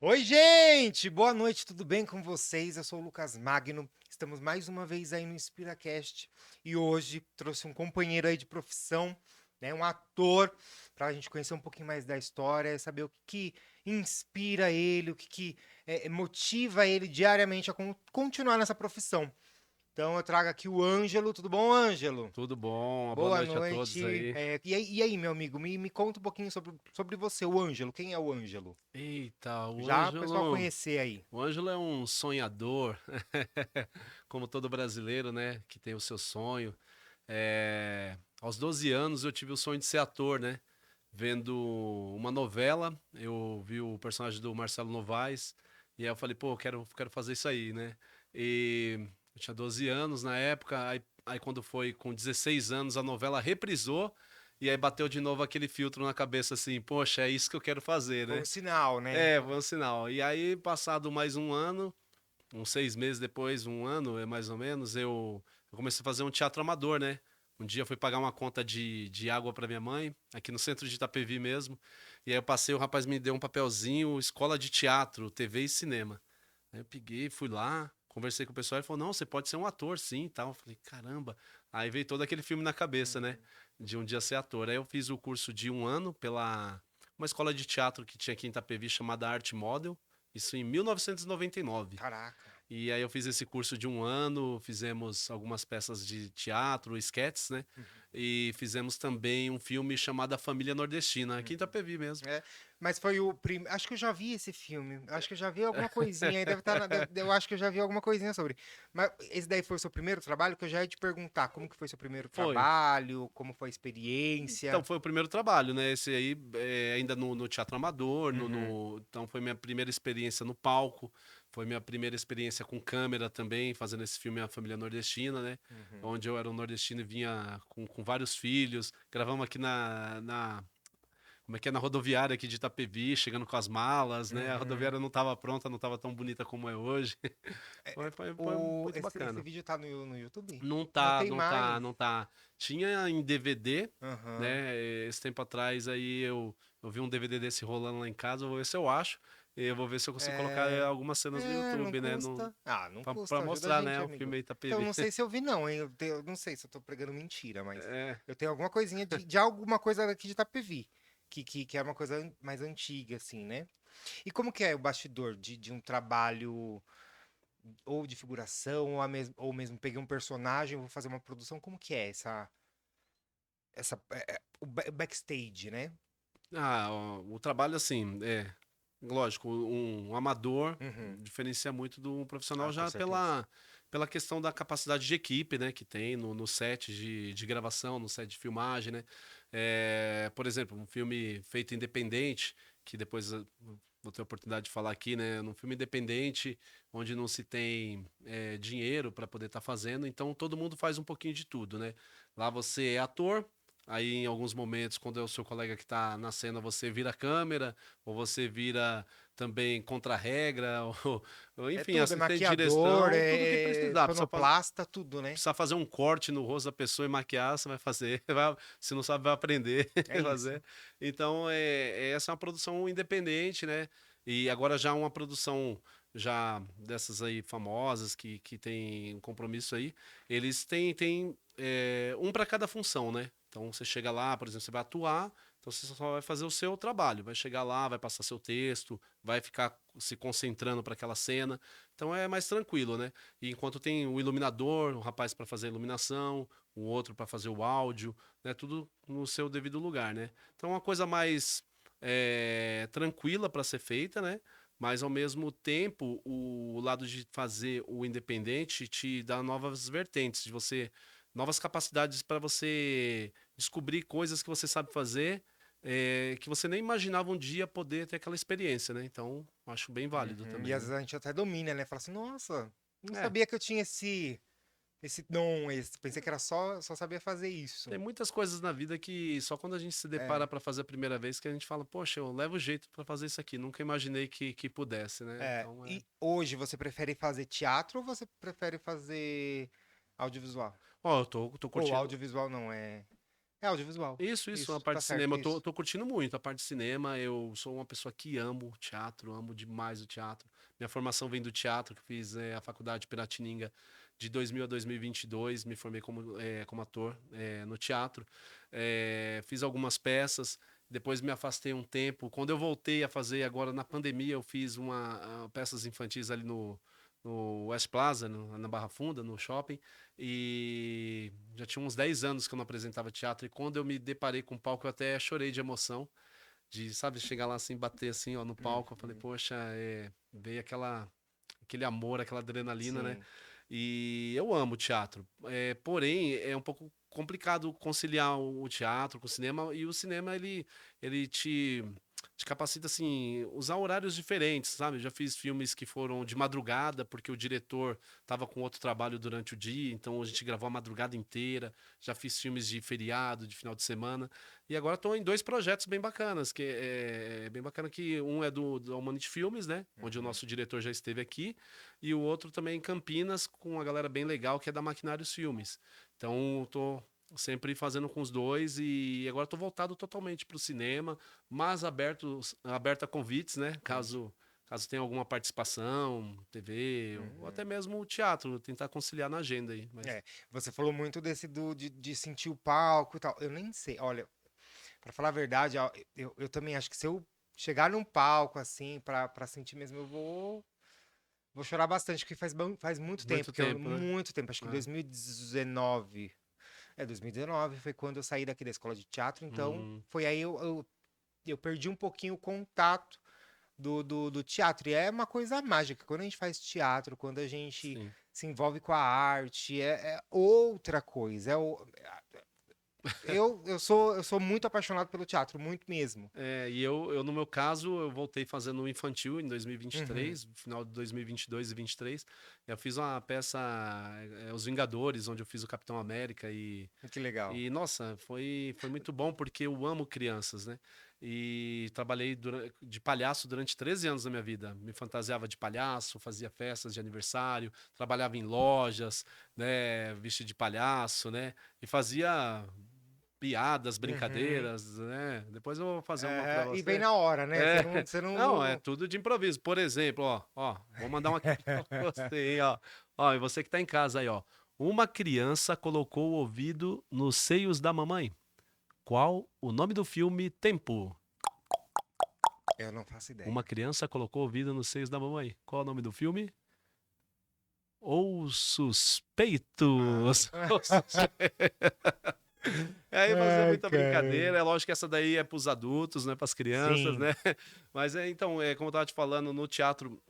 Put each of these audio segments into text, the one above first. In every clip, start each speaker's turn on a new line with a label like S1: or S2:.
S1: Oi, gente! Boa noite, tudo bem com vocês? Eu sou o Lucas Magno. Estamos mais uma vez aí no InspiraCast e hoje trouxe um companheiro aí de profissão, né, um ator, para a gente conhecer um pouquinho mais da história, saber o que inspira ele, o que motiva ele diariamente a continuar nessa profissão. Então eu trago aqui o Ângelo. Tudo bom, Ângelo?
S2: Tudo bom? Uma boa
S1: Boa
S2: noite a todos
S1: noite.
S2: aí.
S1: E aí, meu amigo, me conta um pouquinho sobre você, o Ângelo. Quem é o Ângelo?
S2: Eita,
S1: Já o pessoal conhecer aí.
S2: O Ângelo é um sonhador, como todo brasileiro, né, que tem o seu sonho. Aos 12 anos eu tive o sonho de ser ator, né? Vendo uma novela, eu vi o personagem do Marcelo Novaes, e aí eu falei, pô, quero fazer isso aí, né? E eu tinha 12 anos na época, aí quando foi com 16 anos a novela reprisou, e aí bateu de novo aquele filtro na cabeça assim, poxa, é isso que eu quero fazer,
S1: Foi um
S2: né?
S1: sinal, né?
S2: É, foi um sinal. E aí, passado mais um ano, uns 6 meses depois, um ano, mais ou menos, eu comecei a fazer um teatro amador, né? Um dia eu fui pagar uma conta de água para minha mãe, aqui no centro de Itapevi mesmo. E aí eu passei, o rapaz me deu um papelzinho, escola de teatro, TV e cinema. Aí eu peguei, fui lá, conversei com o pessoal, ele falou, não, você pode ser um ator, sim, e tal. Eu falei, caramba. Aí veio todo aquele filme na cabeça, né?
S1: Uhum.
S2: De um dia ser ator. Aí eu fiz o curso de um ano pela uma escola de teatro que tinha aqui em Itapevi chamada Art Model, isso em 1999.
S1: Caraca.
S2: E aí eu fiz esse curso de um ano, fizemos algumas peças de teatro, esquetes, né?
S1: Uhum,
S2: E fizemos também um filme chamado A Família Nordestina, aqui em
S1: uhum.
S2: Itapevi mesmo.
S1: É, mas foi o primeiro. Acho que eu já vi esse filme. Acho que eu já vi alguma coisinha aí. Deve estar eu acho que eu já vi alguma coisinha sobre. Mas esse daí foi o seu primeiro trabalho? Que eu já ia te perguntar como que foi seu primeiro
S2: Foi.
S1: trabalho, como foi a
S2: Então,
S1: experiência.
S2: foi o primeiro trabalho, né? Esse aí, ainda no Teatro Amador,
S1: Uhum,
S2: então foi minha primeira experiência no palco, foi minha primeira experiência com câmera também, fazendo esse filme A Família Nordestina, né?
S1: uhum.
S2: Onde eu era um nordestino e vinha com vários filhos. Gravamos aqui como é que é, na rodoviária aqui de Itapevi, chegando com as malas, né? A
S1: Uhum.
S2: rodoviária não estava pronta, não estava tão bonita como é hoje. Foi muito
S1: Esse
S2: bacana.
S1: vídeo tá no YouTube?
S2: Não
S1: Não
S2: tá,
S1: tem
S2: não tá,
S1: mais.
S2: não tá. Tinha em DVD,
S1: Aham.
S2: né? Esse tempo atrás aí eu vi um DVD desse rolando lá em casa, eu vou ver se eu acho. E eu vou ver se eu consigo colocar
S1: É,
S2: algumas cenas do
S1: não
S2: YouTube, né? No,
S1: custa. Ah, não
S2: pra
S1: custa. Ajuda a
S2: mostrar,
S1: gente,
S2: né? O
S1: amigo.
S2: filme
S1: Então,
S2: Itapevi.
S1: não sei se eu vi, não, hein? Eu não sei se eu tô pregando mentira, mas
S2: É.
S1: eu tenho alguma coisinha de alguma coisa aqui de Itapevi, que é uma coisa mais antiga, assim, né? E como que é o bastidor de um trabalho ou de figuração, ou mesmo peguei um personagem, vou fazer uma produção? Como que é o backstage, né?
S2: Ah, o trabalho, assim, lógico, um amador
S1: Uhum.
S2: diferencia muito do profissional
S1: Ah, com
S2: já
S1: certeza.
S2: pela questão da capacidade de equipe, né, que tem no set de gravação, no set de filmagem, né? Por exemplo, um filme feito independente, que depois eu vou ter a oportunidade de falar aqui, né? Num filme independente, onde não se tem dinheiro para poder estar fazendo, então todo mundo faz um pouquinho de tudo, né? Lá você é ator. Aí, em alguns momentos, quando é o seu colega que está na cena, você vira câmera, ou você vira também contra-regra, ou,
S1: É
S2: enfim,
S1: tudo, é
S2: assistente de
S1: maquiador,
S2: direção, tudo que
S1: é
S2: precisar.
S1: sonoplasta, tudo, né?
S2: Precisa fazer um corte no rosto da pessoa e maquiar, você vai fazer. Se não sabe, vai aprender
S1: É
S2: a
S1: isso.
S2: fazer. Então, essa é uma produção independente, né? E agora já uma produção já dessas aí famosas que tem um compromisso aí, eles têm um para cada função, né? Então você chega lá, por exemplo, você vai atuar, então você só vai fazer o seu trabalho, vai chegar lá, vai passar seu texto, vai ficar se concentrando para aquela cena. Então é mais tranquilo, né? E enquanto tem o iluminador, um rapaz para fazer a iluminação, o outro para fazer o áudio, né? Tudo no seu devido lugar, né? Então é uma coisa mais tranquila para ser feita, né? Mas ao mesmo tempo, o lado de fazer o independente te dá novas vertentes, de você, novas capacidades para você descobrir coisas que você sabe fazer, que você nem imaginava um dia poder ter aquela experiência, né? Então, acho bem válido
S1: Uhum. E
S2: também,
S1: às
S2: né?
S1: vezes a gente até domina, né? Fala assim, nossa, não
S2: É,
S1: sabia que eu tinha esse dom, pensei que era só sabia fazer isso.
S2: tem muitas coisas na vida que só quando a gente se depara
S1: É,
S2: para fazer a primeira vez que a gente fala, poxa, eu levo jeito para fazer isso aqui, nunca imaginei que pudesse, né? Então
S1: e hoje você prefere fazer teatro ou você prefere fazer audiovisual?
S2: Ó, eu tô
S1: Ou
S2: curtindo.
S1: audiovisual não, É audiovisual.
S2: Isso, a
S1: Isso,
S2: parte
S1: tá
S2: de
S1: certo,
S2: cinema. Eu
S1: isso.
S2: tô curtindo muito a parte de cinema. Eu sou uma pessoa que amo teatro, amo demais o teatro. Minha formação vem do teatro, que fiz a faculdade Piratininga de 2000 a 2022. Me formei como ator no teatro. Fiz algumas peças, depois me afastei um tempo. Quando eu voltei a fazer, agora na pandemia, eu fiz peças infantis ali no West Plaza, na Barra Funda, no shopping. E já tinha uns 10 anos que eu não apresentava teatro. E quando eu me deparei com o palco, eu até chorei de emoção. De, sabe, chegar lá assim, bater assim, ó, no palco. Eu falei,
S1: Uhum.
S2: poxa, veio aquele amor, aquela adrenalina, né?
S1: Sim.
S2: E eu amo teatro. Porém, é um pouco complicado conciliar o teatro com o cinema. E o cinema, ele te capacita, assim, usar horários diferentes, sabe? Eu já fiz filmes que foram de madrugada, porque o diretor estava com outro trabalho durante o dia, então a gente gravou a madrugada inteira. Já fiz filmes de feriado, de final de semana. E agora estou em dois projetos bem bacanas, que é bem bacana que um é do Humanity Filmes, né? Onde o
S1: Uhum.
S2: nosso diretor já esteve aqui, e o outro também em Campinas, com uma galera bem legal, que é da Maquinários Filmes. Então, tô sempre fazendo com os dois e agora tô voltado totalmente para o cinema, mas aberto a convites, né?
S1: Entendi.
S2: Caso tenha alguma participação, TV, ou até
S1: Uhum.
S2: mesmo o teatro, tentar conciliar na agenda aí. Mas
S1: É, você falou muito desse de sentir o palco e tal. Eu nem sei, olha, pra falar a verdade, ó, eu também acho que se eu chegar num palco assim, pra sentir mesmo, vou chorar bastante, porque faz muito tempo,
S2: muito
S1: que eu,
S2: tempo, né?
S1: muito tempo, acho que em
S2: É.
S1: 2019, 2019 foi quando eu saí daqui da escola de teatro, então
S2: Hum,
S1: foi aí eu perdi um pouquinho o contato do teatro. E é uma coisa mágica. Quando a gente faz teatro, quando a gente
S2: sim.
S1: se envolve com a arte, é outra coisa. Eu sou muito apaixonado pelo teatro, muito mesmo.
S2: E eu, no meu caso, eu voltei fazendo o infantil em
S1: Uhum.
S2: 2023, final de 2022 e 23. Eu fiz uma peça, Os Vingadores, onde eu fiz o Capitão América
S1: Que legal.
S2: nossa, foi muito bom porque eu amo crianças, né? E trabalhei de palhaço durante 13 anos da minha vida. Me fantasiava de palhaço, fazia festas de aniversário, trabalhava em lojas, né, vestido de palhaço, né? E fazia piadas,
S1: Uhum.
S2: brincadeiras, né? Depois eu vou fazer uma para
S1: E vem
S2: você.
S1: na hora, né? Você
S2: É,
S1: não, você não,
S2: não, é
S1: não-
S2: tudo de improviso. Por exemplo, vou mandar uma aqui pra você, hein, ó. Ó, e você que tá em casa aí, ó. Uma criança colocou o ouvido nos seios da mamãe. Qual o nome do filme? Tempo.
S1: Eu não faço
S2: Uma
S1: ideia.
S2: criança colocou o ouvido nos seios da mamãe. Qual o nome do filme? Os
S1: Ah.
S2: Suspeitos. Os Suspeitos. Aí fazer
S1: Ai,
S2: muita
S1: caramba.
S2: brincadeira. É lógico que essa daí é para os adultos, não é para as crianças,
S1: Sim.
S2: né? Mas então, como eu estava te falando, no teatro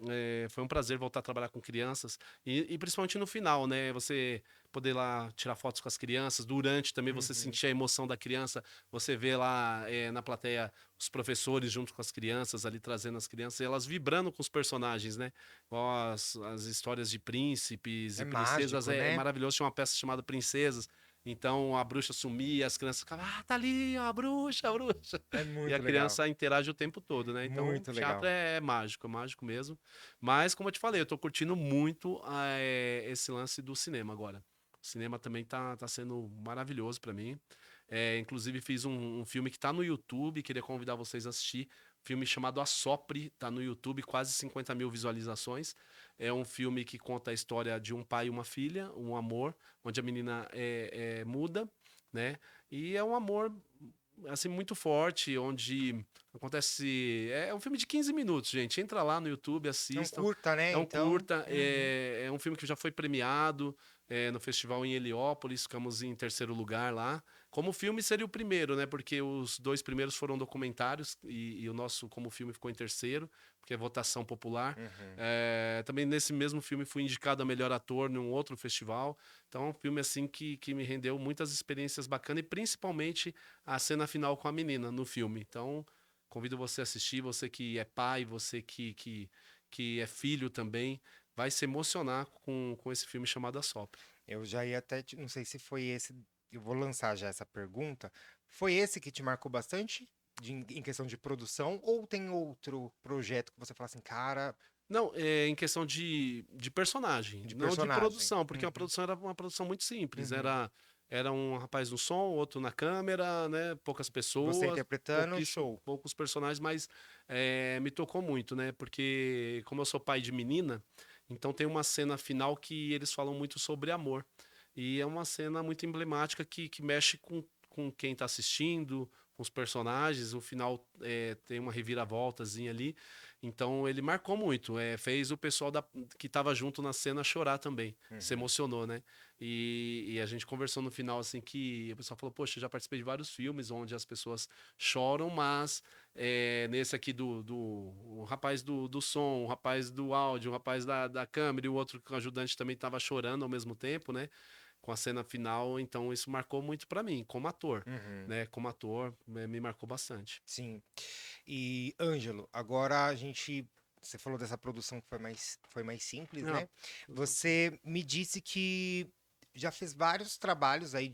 S2: foi um prazer voltar a trabalhar com crianças e principalmente no final, né? Você poder lá tirar fotos com as crianças, durante também você
S1: Uhum.
S2: sentir a emoção da criança, você vê lá na plateia os professores junto com as crianças ali trazendo as crianças e elas vibrando com os personagens, né? Igual as histórias de príncipes
S1: É
S2: e princesas
S1: mágico,
S2: é
S1: né?
S2: maravilhoso. Tinha uma peça chamada Princesas. Então a bruxa sumia, as crianças ficavam, tá ali, ó, a bruxa, a bruxa.
S1: É
S2: E a
S1: muito legal.
S2: criança interage o tempo todo, né? Então,
S1: Muito
S2: teatro
S1: legal.
S2: é mágico, é mágico mesmo. Mas, como eu te falei, eu tô curtindo muito esse lance do cinema agora. O cinema também tá sendo maravilhoso para mim. Inclusive, fiz um filme que tá no YouTube, queria convidar vocês a assistir. Filme chamado A Sopre, tá no YouTube, quase 50 mil visualizações. É um filme que conta a história de um pai e uma filha, um amor, onde a menina é muda, né? E é um amor assim muito forte, onde acontece. É um filme de 15 minutos, gente. Entra lá no YouTube,
S1: É um
S2: assistam.
S1: curta, né?
S2: É um
S1: Então.
S2: curta,
S1: Uhum.
S2: é um filme que já foi premiado no festival em Heliópolis, ficamos em terceiro lugar lá. Como filme seria o primeiro, né? Porque os dois primeiros foram documentários e o nosso, como filme, ficou em terceiro, porque é votação popular.
S1: Uhum.
S2: Também nesse mesmo filme fui indicado a melhor ator num outro festival. Então é um filme assim que me rendeu muitas experiências bacanas e principalmente a cena final com a menina no filme. Então convido você a assistir, você que é pai, você que é filho também, vai se emocionar com esse filme chamado A Sopra.
S1: Eu já ia até. Não sei se foi esse. Eu vou lançar já essa pergunta. Foi esse que te marcou bastante? Em questão de produção? Ou tem outro projeto que você fala assim, cara,
S2: Não, em questão de personagem,
S1: de
S2: não de
S1: personagem?
S2: produção, porque a
S1: Uhum.
S2: produção era uma produção muito simples.
S1: Uhum.
S2: Era era um rapaz no som, outro na câmera, né? Poucas
S1: Você
S2: pessoas,
S1: interpretando, show.
S2: poucos personagens, mas me tocou muito, né? Porque como eu sou pai de menina, então tem uma cena final que eles falam muito sobre amor. E é uma cena muito emblemática que mexe com quem está assistindo, com os personagens. O final tem uma reviravoltazinha ali. Então ele marcou muito. Fez o pessoal que estava junto na cena chorar também. Se
S1: Uhum.
S2: emocionou, né? E a gente conversou no final assim que o pessoal falou: Poxa, eu já participei de vários filmes onde as pessoas choram, mas nesse aqui o rapaz do som, o rapaz do áudio, o rapaz da câmera e o outro ajudante também estava chorando ao mesmo tempo, né? Com a cena final, então isso marcou muito pra mim, como ator,
S1: Uhum.
S2: né? Como ator, me marcou bastante.
S1: Sim. E, Ângelo, agora a gente. Você falou dessa produção que foi mais simples,
S2: Ah,
S1: né? Você me disse que já fez vários trabalhos aí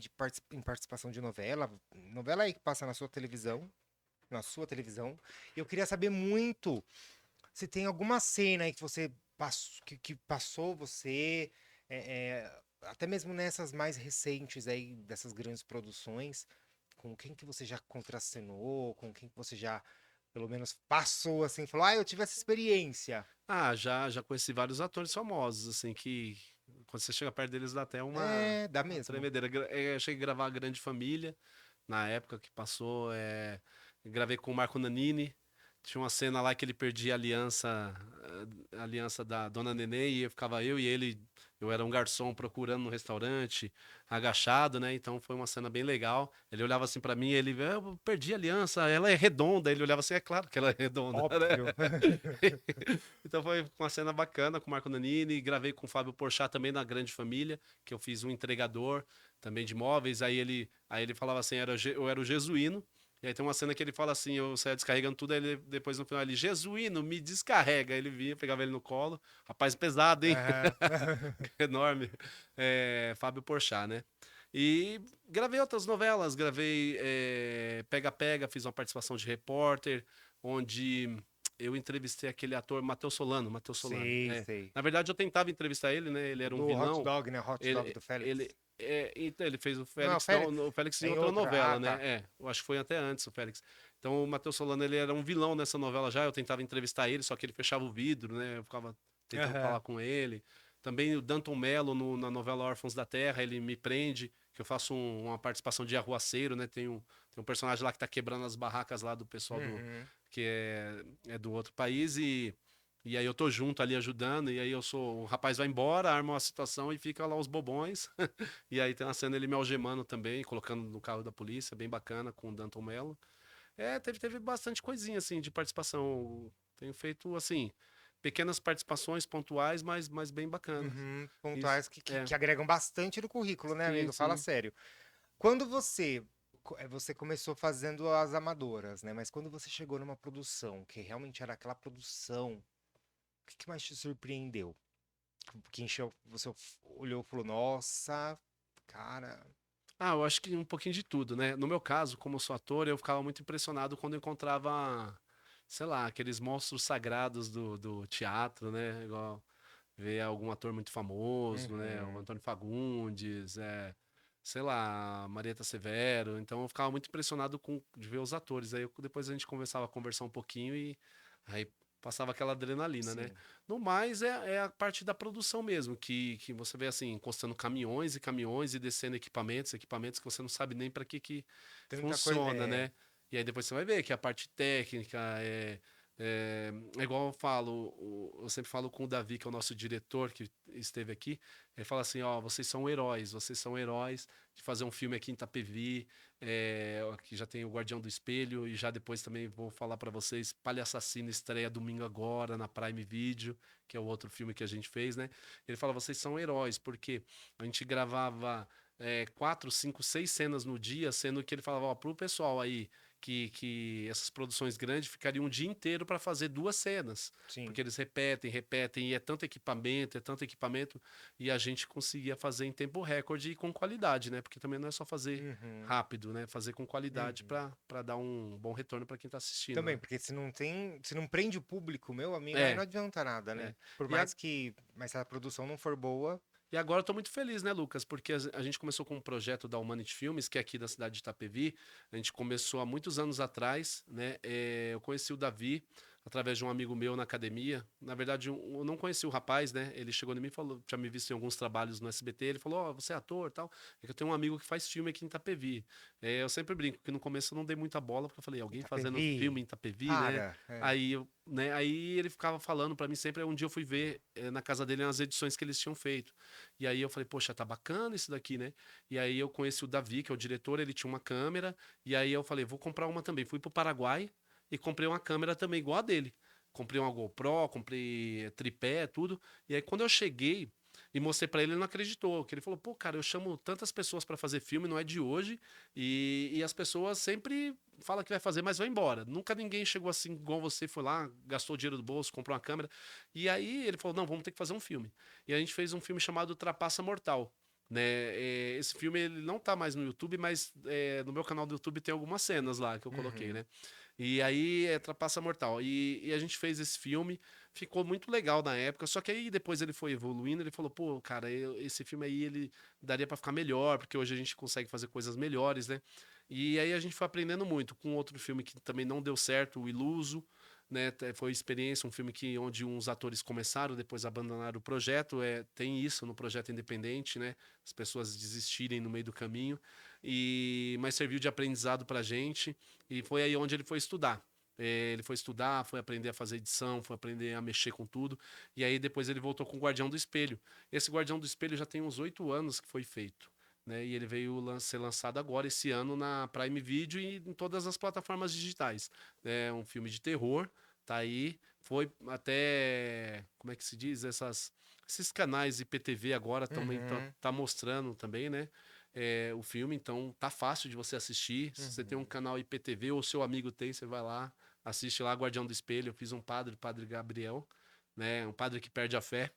S1: em participação de novela, novela aí que passa na sua televisão. Eu queria saber muito se tem alguma cena aí que você que passou você, até mesmo nessas mais recentes aí, dessas grandes produções, com quem que você já contracenou, com quem que você já, pelo menos, passou assim, falou, eu tive essa experiência.
S2: já conheci vários atores famosos, assim, que quando você chega perto deles dá até
S1: É, dá
S2: uma
S1: mesmo.
S2: tremedeira. Cheguei a gravar a Grande Família, na época que passou, gravei com o Marco Nanini. Tinha uma cena lá que ele perdia a aliança da Dona Nenê, e ficava eu e ele, eu era um garçom procurando no restaurante, agachado, né? Então foi uma cena bem legal. Ele olhava assim pra mim, ele, eu perdi a aliança, ela é redonda. Ele olhava assim, é claro que ela é redonda,
S1: Óbvio.
S2: né? Então foi uma cena bacana com o Marco Nanini. Gravei com o Fábio Porchat também na Grande Família, que eu fiz um entregador também de móveis. Aí ele falava assim, eu era o Jesuíno. E aí tem uma cena que ele fala assim, eu saía descarregando tudo, aí depois no final ele, Jesuíno, me descarrega. Aí ele vinha, pegava ele no colo. Rapaz pesado, hein?
S1: Aham.
S2: Enorme. Fábio Porchat, né? E gravei outras novelas, gravei Pega Pega, fiz uma participação de repórter, onde eu entrevistei aquele ator Matheus Solano, Matheus Solano.
S1: Sei, sei.
S2: Na verdade, eu tentava entrevistar ele, né? Ele era um
S1: Do hot
S2: vilão.
S1: dog, né? Hot dog
S2: Ele,
S1: do Félix.
S2: então ele fez o
S1: Não, é o
S2: Félix, não,
S1: Félix?
S2: o Félix
S1: É
S2: em
S1: em
S2: outra
S1: outra. Ah,
S2: novela,
S1: tá.
S2: né? Eu acho que foi até antes o Félix. Então o Matheus Solano, ele era um vilão nessa novela já. Eu tentava entrevistar ele, só que ele fechava o vidro, né? Eu ficava tentando
S1: Aham.
S2: falar com ele. Também o Danton Mello na novela Órfãos da Terra, ele me prende, que eu faço uma participação de arruaceiro, né? Tem um personagem lá que tá quebrando as barracas lá do pessoal
S1: Uhum.
S2: que é do outro país e aí eu tô junto ali ajudando, e aí o rapaz vai embora, arma uma situação e fica lá os bobões. E aí tem uma cena ele me algemando também, colocando no carro da polícia, bem bacana, com o Danton Mello. Teve bastante coisinha, assim, de participação. Tenho feito, assim, pequenas participações pontuais, mas bem bacanas.
S1: Uhum.
S2: Isso,
S1: Pontuais que agregam bastante no currículo, né,
S2: sim,
S1: amigo? Fala
S2: sim.
S1: sério. Quando você começou fazendo as amadoras, né? Mas quando você chegou numa produção, que realmente era aquela produção, o que mais te surpreendeu? Que encheu, você olhou e falou, nossa, cara.
S2: Eu acho que um pouquinho de tudo, né? No meu caso, como eu sou ator, eu ficava muito impressionado quando eu encontrava, sei lá, aqueles monstros sagrados do teatro, né? Igual ver algum ator muito famoso, né? O
S1: Uhum.
S2: Antônio Fagundes, sei lá, Marieta Severo. Então eu ficava muito impressionado de ver os atores. Depois a gente começava a conversar um pouquinho e aí passava aquela adrenalina, né?
S1: Sim.
S2: No mais é a parte da produção mesmo, que você vê assim, encostando caminhões e caminhões e descendo equipamentos que você não sabe nem para que
S1: Tanta coisa.
S2: funciona, né? E aí depois você vai ver que a parte técnica é igual eu falo, eu sempre falo com o Davi, que é o nosso diretor que esteve aqui. Ele fala assim: ó, vocês são heróis de fazer um filme aqui em Itapevi, que já tem o Guardião do Espelho, e já depois também vou falar para vocês: Palha Assassino estreia domingo agora na Prime Video, que é o outro filme que a gente fez, né? Ele fala: vocês são heróis, porque a gente gravava. 4, 5, 6 cenas no dia, sendo que ele falava, ó, pro pessoal aí que essas produções grandes ficariam um dia inteiro para fazer 2 cenas,
S1: Sim.
S2: porque eles repetem, e é tanto equipamento, e a gente conseguia fazer em tempo recorde e com qualidade, né? Porque também não é só fazer
S1: Uhum.
S2: rápido, né? Fazer com qualidade
S1: Uhum.
S2: para dar um bom retorno para quem está assistindo,
S1: Também,
S2: né?
S1: porque se não prende o público, meu amigo, aí não
S2: É,
S1: adianta nada, né?
S2: é.
S1: Por
S2: E a,
S1: mais que, mas se a produção não for boa,
S2: E agora eu tô muito feliz, né, Lucas? Porque a gente começou com um projeto da Humanity Filmes, que é aqui da cidade de Itapevi. A gente começou há muitos anos atrás, né? Eu conheci o Davi através de um amigo meu na academia. Na verdade, eu não conheci o rapaz, né? Ele chegou em mim e falou, tinha me visto em alguns trabalhos no SBT. Ele falou: Ó, você é ator e tal. É que eu tenho um amigo que faz filme aqui em Itapevi. Eu sempre brinco que no começo eu não dei muita bola, porque eu falei, alguém fazendo filme
S1: Itapevi,
S2: em Itapevi, né?
S1: para. É.
S2: Aí, né? Aí ele ficava falando pra mim sempre. Um dia eu fui ver na casa dele as edições que eles tinham feito. E aí eu falei, poxa, tá bacana isso daqui, né? E aí eu conheci o Davi, que é o diretor, ele tinha uma câmera. E aí eu falei, vou comprar uma também. Fui pro Paraguai e comprei uma câmera também igual a dele. Comprei uma GoPro, comprei tripé, tudo. E aí quando eu cheguei e mostrei pra ele, ele não acreditou. Que ele falou, pô, cara, eu chamo tantas pessoas pra fazer filme, não é de hoje. E as pessoas sempre falam que vai fazer, mas vai embora. Nunca ninguém chegou assim, igual você, foi lá, gastou dinheiro do bolso, comprou uma câmera. E aí ele falou, não, vamos ter que fazer um filme. E a gente fez um filme chamado Trapaça Mortal. Né? Esse filme ele não tá mais no YouTube, mas no meu canal do YouTube tem algumas cenas lá que eu coloquei,
S1: Uhum.
S2: né? E aí é Trapaça Mortal. E a gente fez esse filme, ficou muito legal na época, só que aí depois ele foi evoluindo, ele falou, pô, cara, esse filme aí ele daria pra ficar melhor, porque hoje a gente consegue fazer coisas melhores, né? E aí a gente foi aprendendo muito com outro filme que também não deu certo, O Iluso, né? Foi experiência, um filme que onde uns atores começaram, depois abandonaram o projeto. Tem isso no projeto independente, né? As pessoas desistirem no meio do caminho. Mas serviu de aprendizado pra gente. E foi aí onde ele foi estudar. Ele foi estudar, foi aprender a fazer edição, foi aprender a mexer com tudo. E aí depois ele voltou com o Guardião do Espelho. Esse Guardião do Espelho já tem uns 8 anos que foi feito. Né? E ele veio ser lançado agora, esse ano, na Prime Video e em todas as plataformas digitais. É um filme de terror, tá aí. Foi até, como é que se diz? Esses canais IPTV agora também
S1: Uhum.
S2: tá mostrando também, né? O filme, então tá fácil de você assistir. Se você tem um
S1: Uhum.
S2: canal IPTV ou seu amigo tem, você vai lá, assiste lá Guardião do Espelho. Eu fiz um padre, o Padre Gabriel, né? Um padre que perde a fé,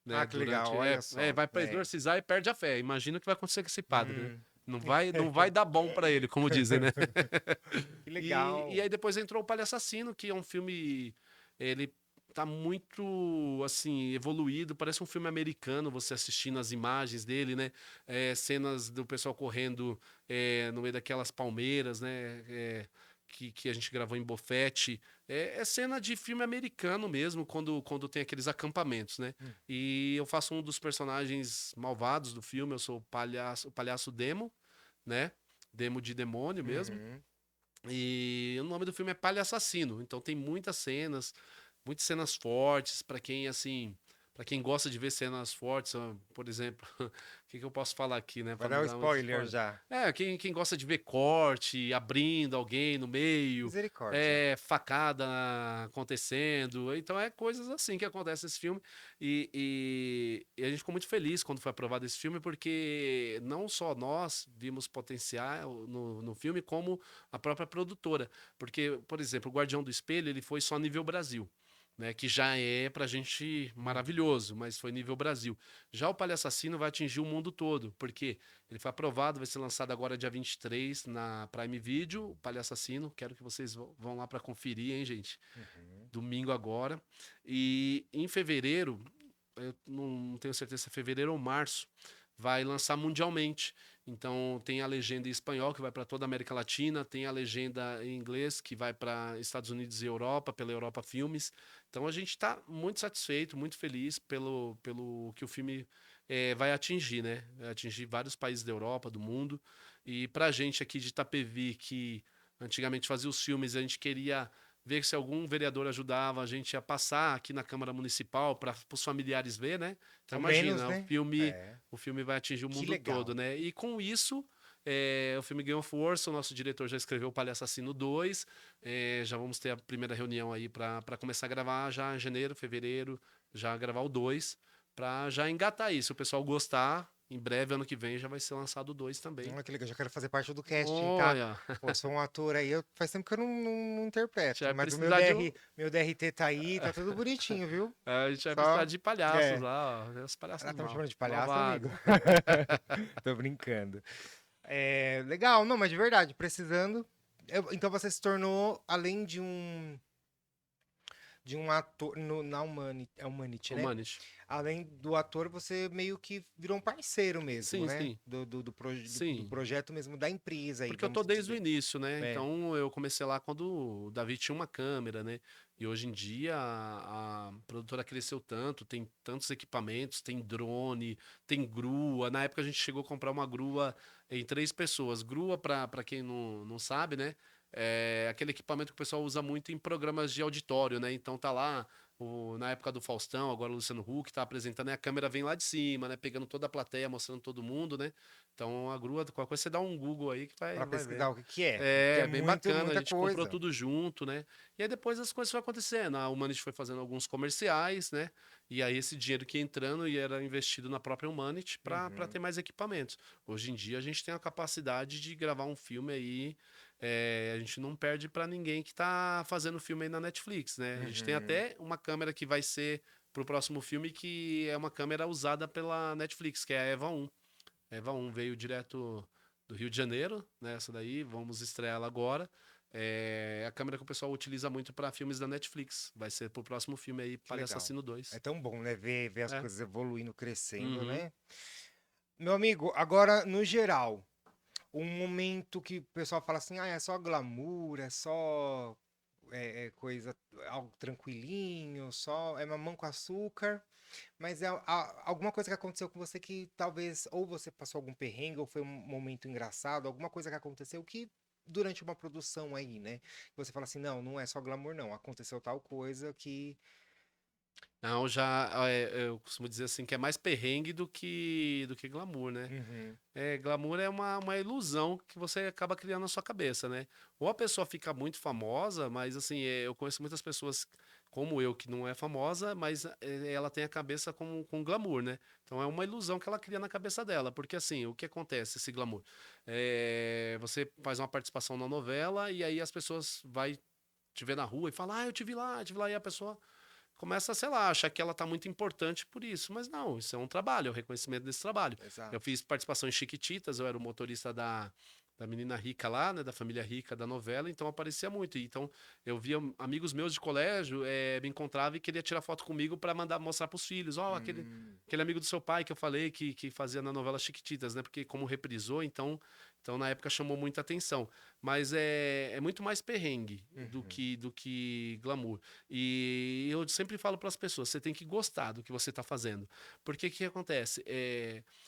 S2: né?
S1: Ah, que legal,
S2: Durante.
S1: olha só.
S2: Vai para
S1: É.
S2: exorcizar e perde a fé. Imagina o que vai acontecer com esse padre, né?
S1: Hum.
S2: Não vai dar bom para ele, como dizem, né?
S1: Que
S2: E
S1: legal.
S2: aí depois entrou o Palha Assassino, que é um filme. Ele tá muito, assim, evoluído. Parece um filme americano, você assistindo as imagens dele, né? Cenas do pessoal correndo no meio daquelas palmeiras, né? Que a gente gravou em Bofete. É cena de filme americano mesmo, quando tem aqueles acampamentos, né?
S1: Hum.
S2: E eu faço um dos personagens malvados do filme, eu sou o palhaço Demo, né? Demo de demônio mesmo.
S1: Uhum.
S2: E o nome do filme é Palha Assassino. Então tem muitas cenas fortes para quem assim, para quem gosta de ver cenas fortes, por exemplo, o que eu posso falar aqui, né,
S1: Vai
S2: para
S1: dar
S2: não
S1: o
S2: dar muito
S1: spoiler
S2: spoiler.
S1: já.
S2: Quem gosta de ver corte, abrindo alguém no meio,
S1: Misericórdia.
S2: facada acontecendo, então coisas assim que acontecem nesse filme e a gente ficou muito feliz quando foi aprovado esse filme porque não só nós vimos potencial no filme como a própria produtora, porque por exemplo o Guardião do Espelho ele foi só nível Brasil, né, que já é pra gente
S1: Uhum.
S2: maravilhoso, mas foi nível Brasil. Já o Palha Assassino vai atingir o mundo todo, porque ele foi aprovado, vai ser lançado agora dia 23 na Prime Video, o Palha Assassino. Quero que vocês vão lá pra conferir, hein, gente?
S1: Uhum.
S2: Domingo agora. E em fevereiro, eu não tenho certeza se é fevereiro ou março, vai lançar mundialmente. Então tem a legenda em espanhol que vai para toda a América Latina, tem a legenda em inglês que vai para Estados Unidos e Europa, pela Europa Filmes. Então a gente está muito satisfeito, muito feliz pelo que o filme vai atingir, né? Vai atingir vários países da Europa, do mundo. E para a gente aqui de Itapevi, que antigamente fazia os filmes, a gente queria ver se algum vereador ajudava a gente a passar aqui na Câmara Municipal para os familiares ver, né? Então
S1: Ao menos,
S2: imagina, o
S1: né?
S2: filme,
S1: É.
S2: o filme vai atingir o
S1: Que
S2: mundo todo,
S1: legal.
S2: né? E com isso, o filme ganhou força, o nosso diretor já escreveu o Palhaço Assassino 2, já vamos ter a primeira reunião aí para começar a gravar já em janeiro, fevereiro, já gravar o 2, para já engatar isso. Se o pessoal gostar, em breve, ano que vem, já vai ser lançado o 2 também.
S1: Que legal. Já quero fazer parte do casting, tá?
S2: Olha,
S1: Pô, sou um ator aí. Faz tempo que eu não
S2: a gente
S1: interpreto.
S2: vai
S1: Mas o
S2: precisar de
S1: Meu DRT tá aí, tá tudo bonitinho, viu?
S2: A gente vai precisar
S1: Só.
S2: de palhaços
S1: É.
S2: lá, ó. Os
S1: Ah,
S2: palhaços
S1: tá me chamando de palhaço, amigo?
S2: malvados.
S1: Tô brincando. Legal, não, mas de verdade, precisando. Então você se tornou, além de um ator na Humanity, é Humanity,
S2: O
S1: né?
S2: Manish.
S1: Além do ator, você meio que virou um parceiro mesmo,
S2: Sim,
S1: né?
S2: sim,
S1: Do
S2: sim.
S1: projeto mesmo da empresa aí,
S2: Porque eu
S1: vamos
S2: tô desde o
S1: dizer.
S2: início, né?
S1: É.
S2: Então eu comecei lá quando o Davi tinha uma câmera, né? E hoje em dia a produtora cresceu tanto, tem tantos equipamentos, tem drone, tem grua. Na época a gente chegou a comprar uma grua em 3 pessoas. Grua, para quem não sabe, né? É aquele equipamento que o pessoal usa muito em programas de auditório, né? Então tá lá, na época do Faustão, agora o Luciano Huck tá apresentando, e a câmera vem lá de cima, né? Pegando toda a plateia, mostrando todo mundo, né? Então a grua, qualquer coisa você dá um Google aí que
S1: Para
S2: vai ver.
S1: pesquisar o que que é. Que é
S2: É, bem
S1: muito,
S2: bacana, a
S1: muita
S2: gente comprou
S1: coisa.
S2: tudo junto, né? E aí depois as coisas foram acontecendo. A Humanity foi fazendo alguns comerciais, né? E aí esse dinheiro que ia entrando e era investido na própria Humanity para
S1: Uhum.
S2: ter mais equipamentos. Hoje em dia a gente tem a capacidade de gravar um filme aí. A gente não perde para ninguém que tá fazendo filme aí na Netflix, né? A gente tem
S1: Uhum.
S2: até uma câmera que vai ser pro próximo filme que é uma câmera usada pela Netflix, que é a Eva 1. A Eva 1 veio direto do Rio de Janeiro, né? Essa daí, vamos estrear ela agora. É a câmera que o pessoal utiliza muito para filmes da Netflix. Vai ser pro próximo filme aí,
S1: Que
S2: Palha
S1: legal.
S2: Assassino
S1: É
S2: 2.
S1: tão bom, né? Ver as
S2: É.
S1: coisas evoluindo, crescendo,
S2: Uhum.
S1: né? Meu amigo, agora, no geral, um momento que o pessoal fala assim, ah, é só glamour, é só coisa, algo tranquilinho, só é mamão com açúcar, mas é alguma coisa que aconteceu com você que talvez, ou você passou algum perrengue, ou foi um momento engraçado, alguma coisa que aconteceu que durante uma produção aí, né? Você fala assim, não, não é só glamour, não, aconteceu tal coisa que.
S2: Não, eu costumo dizer assim que é mais perrengue do que glamour, né?
S1: Uhum,
S2: Glamour é uma ilusão que você acaba criando na sua cabeça, né? Ou a pessoa fica muito famosa, mas assim, eu conheço muitas pessoas como eu que não é famosa, mas ela tem a cabeça com glamour, né? Então é uma ilusão que ela cria na cabeça dela, porque assim, o que acontece, esse glamour? Você faz uma participação na novela e aí as pessoas vai te ver na rua e falam, eu te vi lá, e a pessoa começa, sei lá, achar que ela tá muito importante por isso. Mas não, isso é um trabalho, é o reconhecimento desse trabalho. Eu
S1: exato.
S2: fiz participação em Chiquititas, eu era o motorista da menina rica lá, né, da família rica da novela, então aparecia muito. Então eu via amigos meus de colégio, me encontrava e queria tirar foto comigo para mandar mostrar pros filhos. Ó,
S1: Hum,
S2: aquele amigo do seu pai que eu falei que fazia na novela Chiquititas, né? Porque como reprisou, então na época chamou muita atenção. Mas é muito mais perrengue do
S1: uhum,
S2: que, do que glamour. E eu sempre falo para as pessoas, você tem que gostar do que você está fazendo. Porque o que acontece?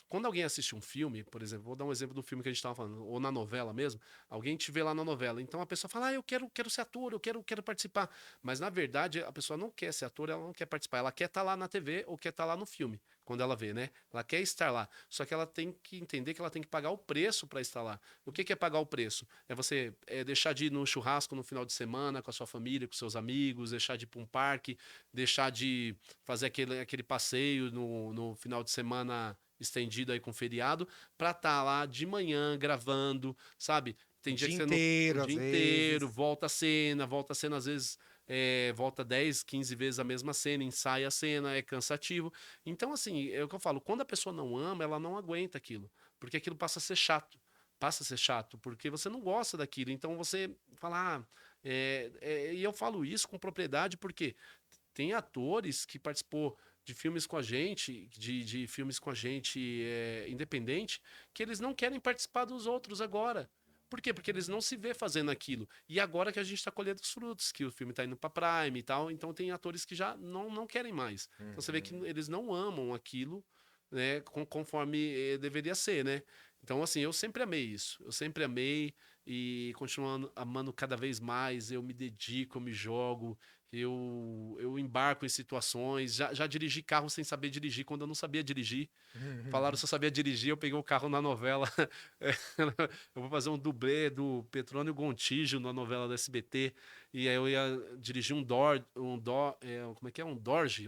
S2: Quando alguém assiste um filme, por exemplo, vou dar um exemplo do filme que a gente estava falando, ou na novela mesmo, alguém te vê lá na novela, então a pessoa fala, eu quero ser ator, eu quero participar. Mas na verdade, a pessoa não quer ser ator, ela não quer participar, ela quer estar lá na TV ou quer estar lá no filme, quando ela vê, né? Ela quer estar lá. Só que ela tem que entender que ela tem que pagar o preço para estar lá. O que é pagar o preço? É você deixar de ir no churrasco no final de semana com a sua família, com seus amigos, deixar de ir para um parque, deixar de fazer aquele passeio no final de semana estendido aí com feriado, para estar lá de manhã gravando, sabe?
S1: o
S2: Tem dia
S1: dia
S2: que você não. O
S1: inteiro, às
S2: dia inteiro,
S1: vezes.
S2: volta a cena, às vezes volta 10, 15 vezes a mesma cena, ensaia a cena, é cansativo. Então, assim, é o que eu falo, quando a pessoa não ama, ela não aguenta aquilo, porque aquilo passa a ser chato. Passa a ser chato, porque você não gosta daquilo. Então você fala, e eu falo isso com propriedade porque tem atores que participou de filmes com a gente, de filmes com a gente independente, que eles não querem participar dos outros agora. Por quê? Porque eles não se vê fazendo aquilo. E agora que a gente está colhendo os frutos, que o filme está indo para Prime e tal, então tem atores que já não querem mais. Então você vê que
S1: Uhum.
S2: eles não amam aquilo, né, conforme deveria ser, né? Então, assim, eu sempre amei isso. Eu sempre amei e continuando amando cada vez mais. Eu me dedico, eu me jogo, eu embarco em situações. Já dirigi carro sem saber dirigir, quando eu não sabia dirigir. Falaram se eu sabia dirigir, eu peguei o carro na novela. Eu vou fazer um dublê do Petrônio Gontijo na novela do SBT. E aí eu ia dirigir como é que é? Um Dodge.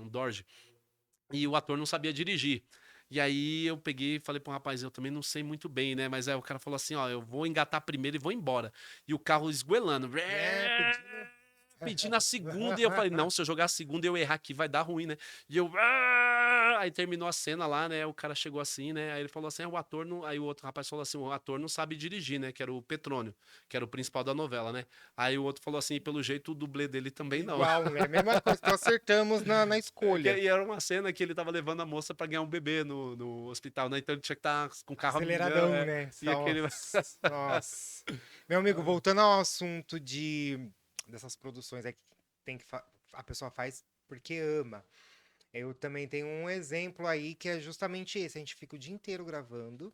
S2: E o ator não sabia dirigir. E aí eu peguei e falei pro rapaz, eu também não sei muito bem, né? Mas aí o cara falou assim, ó, eu vou engatar primeiro e vou embora. E o carro esgoelando.
S1: Pedindo.
S2: Pedindo a segunda, e eu falei, não, se eu jogar a segunda e eu errar aqui vai dar ruim, né? E eu aí terminou a cena lá, né? O cara chegou assim, né? Aí ele falou assim: o ator não. Aí o outro rapaz falou assim: o ator não sabe dirigir, né? Que era o Petrônio, que era o principal da novela, né? Aí o outro falou assim: pelo jeito o dublê dele também não.
S1: Igual, né? Mesma coisa, então acertamos na escolha.
S2: E era uma cena que ele tava levando a moça pra ganhar um bebê no hospital, né? Então ele tinha que estar com o carro a milhão,
S1: Aceleradão, né?
S2: e aquele.
S1: Nossa, nossa. Meu amigo, voltando ao assunto dessas produções aí que a pessoa faz porque ama. Eu também tenho um exemplo aí que é justamente esse. A gente fica o dia inteiro gravando.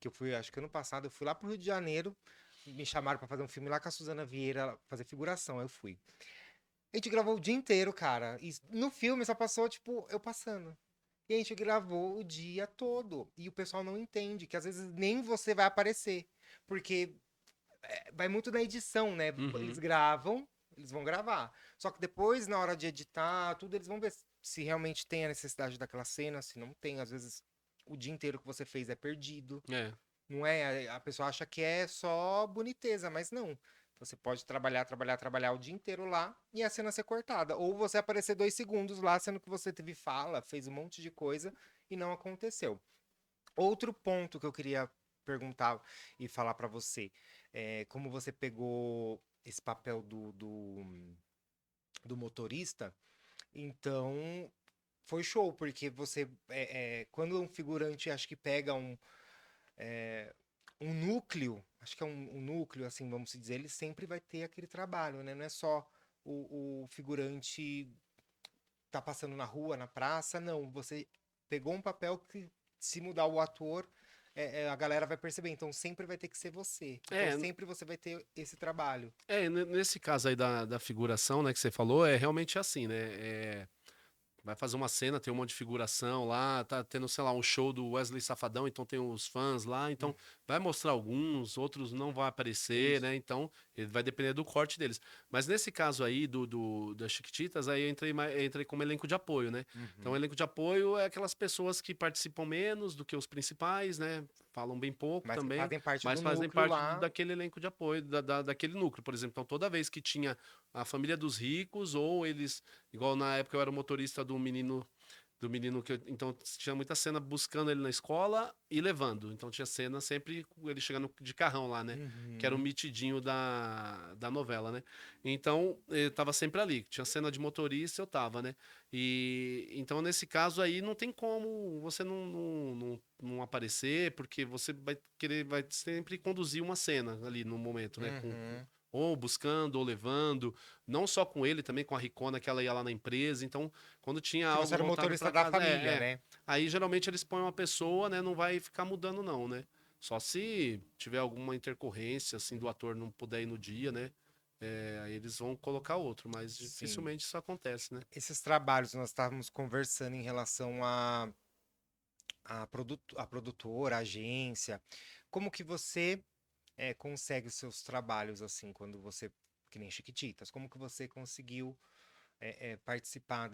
S1: Que eu fui, acho que ano passado, eu fui lá pro Rio de Janeiro. Me chamaram pra fazer um filme lá com a Suzana Vieira, fazer figuração. Aí eu fui. A gente gravou o dia inteiro, cara. E no filme só passou, tipo, eu passando. E a gente gravou o dia todo. E o pessoal não entende, que às vezes nem você vai aparecer. Porque vai muito da edição, né? Eles
S2: Uhum.
S1: gravam, eles vão gravar. Só que depois, na hora de editar, tudo, eles vão ver se realmente tem a necessidade daquela cena, se não tem. Às vezes o dia inteiro que você fez é perdido.
S2: É.
S1: Não é? A pessoa acha que é só boniteza, mas não. Você pode trabalhar, trabalhar, trabalhar o dia inteiro lá e a cena ser cortada. Ou você aparecer 2 segundos lá, sendo que você teve fala, fez um monte de coisa e não aconteceu. Outro ponto que eu queria perguntar e falar pra você é como você pegou esse papel do motorista, então foi show, porque você, quando um figurante acho que pega um núcleo, acho que é um núcleo, assim, vamos dizer, ele sempre vai ter aquele trabalho, né? Não é só o figurante tá passando na rua, na praça, não. Você pegou um papel que, se mudar o ator, a galera vai perceber. Então sempre vai ter que ser você. Então
S2: É,
S1: sempre você vai ter esse trabalho.
S2: nesse caso aí da figuração, né, que você falou, é realmente assim, né? Vai fazer uma cena, tem um monte de figuração lá, tá tendo, sei lá, um show do Wesley Safadão, então tem os fãs lá, então vai mostrar alguns, outros não vão aparecer,
S1: Isso.
S2: né? Então, ele vai depender do corte deles. Mas nesse caso aí das Chiquititas, aí eu entrei, entrei como elenco de apoio, né? Então, o
S1: Uhum.
S2: elenco de apoio é aquelas pessoas que participam menos do que os principais, né? Falam bem pouco
S1: Mas que
S2: também,
S1: fazem parte
S2: mas
S1: do
S2: fazem
S1: núcleo
S2: parte
S1: lá.
S2: daquele elenco de apoio, daquele núcleo, por exemplo. Então, toda vez que tinha a família dos ricos, ou eles igual na época eu era o motorista do menino que então tinha muita cena buscando ele na escola e levando. Então tinha cena sempre com ele chegando de carrão lá, né? Que era o
S1: Uhum.
S2: mitidinho da novela, né? Então eu tava sempre ali. Tinha cena de motorista, eu tava, né? E então nesse caso aí não tem como você não aparecer, porque você vai sempre conduzir uma cena ali no momento, né?
S1: Uhum.
S2: Ou buscando, ou levando, não só com ele, também com a Ricona, que ela ia lá na empresa. Então, quando tinha
S1: Que você
S2: algo
S1: era o
S2: voltado
S1: motorista
S2: para
S1: da
S2: casa,
S1: família, né?
S2: aí geralmente eles põem uma pessoa, né? Não vai ficar mudando, não, né? Só se tiver alguma intercorrência, assim, do ator não puder ir no dia, né? Aí eles vão colocar outro, mas
S1: Sim.
S2: dificilmente isso acontece, né?
S1: Esses trabalhos nós estávamos conversando em relação a produtora, a agência. Como que você consegue os seus trabalhos assim, quando você, que nem Chiquititas, como que você conseguiu participar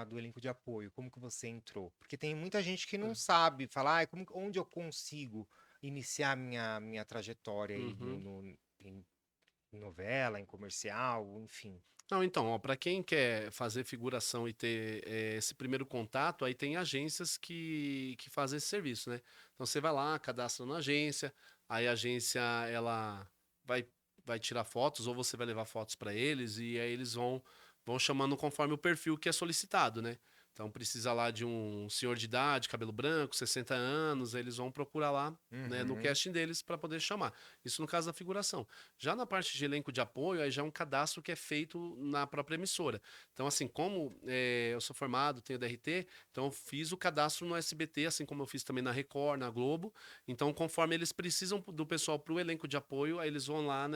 S1: do elenco de apoio? Como que você entrou? Porque tem muita gente que não sabe falar, onde eu consigo iniciar minha trajetória aí
S2: Uhum.
S1: em novela, em comercial, enfim.
S2: Não, então, ó, para quem quer fazer figuração e ter esse primeiro contato, aí tem agências que fazem esse serviço, né? Então você vai lá, cadastra na agência, aí a agência ela vai, vai tirar fotos ou você vai levar fotos para eles e aí eles vão chamando conforme o perfil que é solicitado, né? Então precisa lá de um senhor de idade, cabelo branco, 60 anos, aí eles vão procurar lá, né, no
S1: Uhum.
S2: casting deles para poder chamar. Isso no caso da figuração. Já na parte de elenco de apoio, aí já é um cadastro que é feito na própria emissora. Então, assim, como eu sou formado, tenho DRT, então eu fiz o cadastro no SBT, assim como eu fiz também na Record, na Globo. Então, conforme eles precisam do pessoal para o elenco de apoio, aí eles vão lá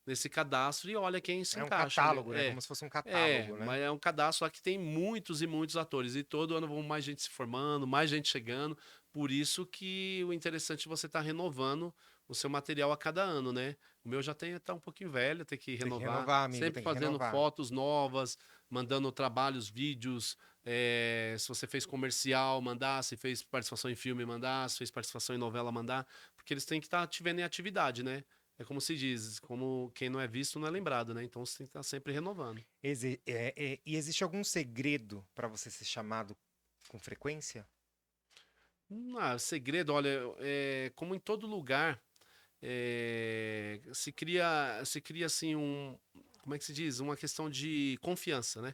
S2: nesse cadastro e olha quem se
S1: É um
S2: encaixa ali.
S1: catálogo, né? Como se fosse um catálogo, né?
S2: Mas é um cadastro lá que tem muitos e muitos atores. E todo ano vão mais gente se formando, mais gente chegando. Por isso que o interessante é você estar renovando o seu material a cada ano, né? O meu já tá um pouquinho velho, tem que
S1: Tem que
S2: renovar,
S1: renovar, amigo,
S2: sempre
S1: tem que
S2: fazendo
S1: renovar.
S2: fotos novas, mandando trabalhos, vídeos. Se você fez comercial, mandar, se fez participação em filme, mandar, se fez participação em novela, mandar, porque eles têm que estar te vendo em atividade, né? É como se diz, como quem não é visto não é lembrado, né? Então você tem que estar sempre renovando.
S1: E existe algum segredo para você ser chamado com frequência?
S2: Segredo, olha, como em todo lugar, se cria assim como é que se diz? Uma questão de confiança, né?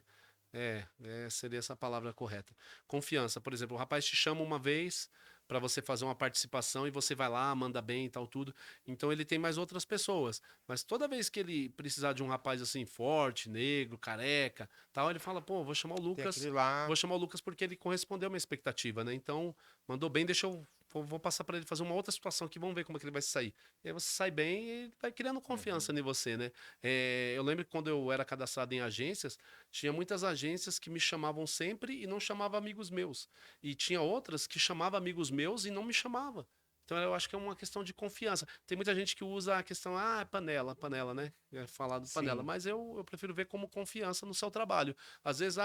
S2: Seria essa a palavra correta. Confiança. Por exemplo, o rapaz te chama uma vez para você fazer uma participação e você vai lá, manda bem e tal, tudo. Então ele tem mais outras pessoas. Mas toda vez que ele precisar de um rapaz assim forte, negro, careca, tal, ele fala, pô,
S1: Tem aquele lá.
S2: vou chamar o Lucas porque ele correspondeu à minha expectativa, né? Então, mandou bem, deixa eu vou passar para ele fazer uma outra situação aqui, vamos ver como é que ele vai se sair. E aí você sai bem e vai criando confiança
S1: Uhum.
S2: em você, né? Eu lembro que quando eu era cadastrado em agências, tinha muitas agências que me chamavam sempre e não chamavam amigos meus. E tinha outras que chamavam amigos meus e não me chamava. Então eu acho que é uma questão de confiança. Tem muita gente que usa a questão, é panela, né? É falar do panela.
S1: Sim.
S2: Mas eu prefiro ver como confiança no seu trabalho. Às vezes,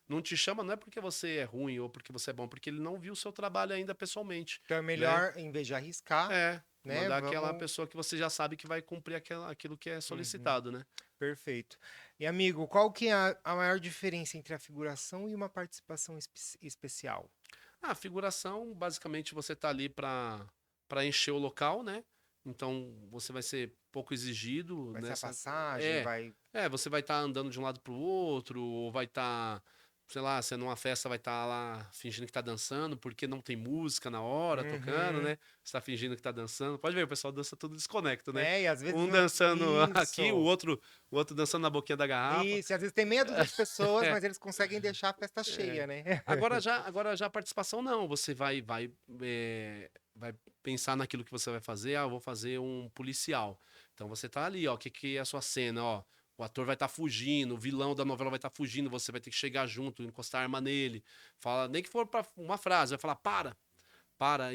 S2: não te chama não é porque você é ruim ou porque você é bom, porque ele não viu o seu trabalho ainda pessoalmente,
S1: Então é
S2: né?
S1: melhor, em vez de arriscar, né?
S2: Mandar aquela
S1: Vamos.
S2: pessoa que você já sabe que vai cumprir aquilo que é
S1: Uhum.
S2: solicitado, né?
S1: Perfeito. E amigo, qual que é a maior diferença entre a figuração e uma participação especial?
S2: A figuração, basicamente, você tá ali para encher o local, né? Então, você vai ser pouco exigido
S1: Vai ser a
S2: nessa.
S1: passagem,
S2: É,
S1: vai.
S2: você vai estar andando de um lado para o outro, ou vai estar, sei lá, se é numa festa, vai estar lá fingindo que tá dançando, porque não tem música na hora, tocando,
S1: Uhum.
S2: né? Você tá fingindo que tá dançando. Pode ver, o pessoal dança tudo desconecto, né?
S1: É, e às vezes
S2: Um dançando aqui, o
S1: isso.
S2: outro, o outro dançando na boquinha da garrafa.
S1: Isso, e às vezes tem meia dúzia de pessoas,
S2: É,
S1: mas eles conseguem deixar a festa
S2: é.
S1: cheia, né?
S2: Agora já a participação não, você vai pensar naquilo que você vai fazer. Eu vou fazer um policial. Então você tá ali, ó, o que que é a sua cena, ó? O ator vai estar fugindo, o vilão da novela vai estar fugindo, você vai ter que chegar junto, encostar a arma nele, fala, nem que for para uma frase, vai falar para.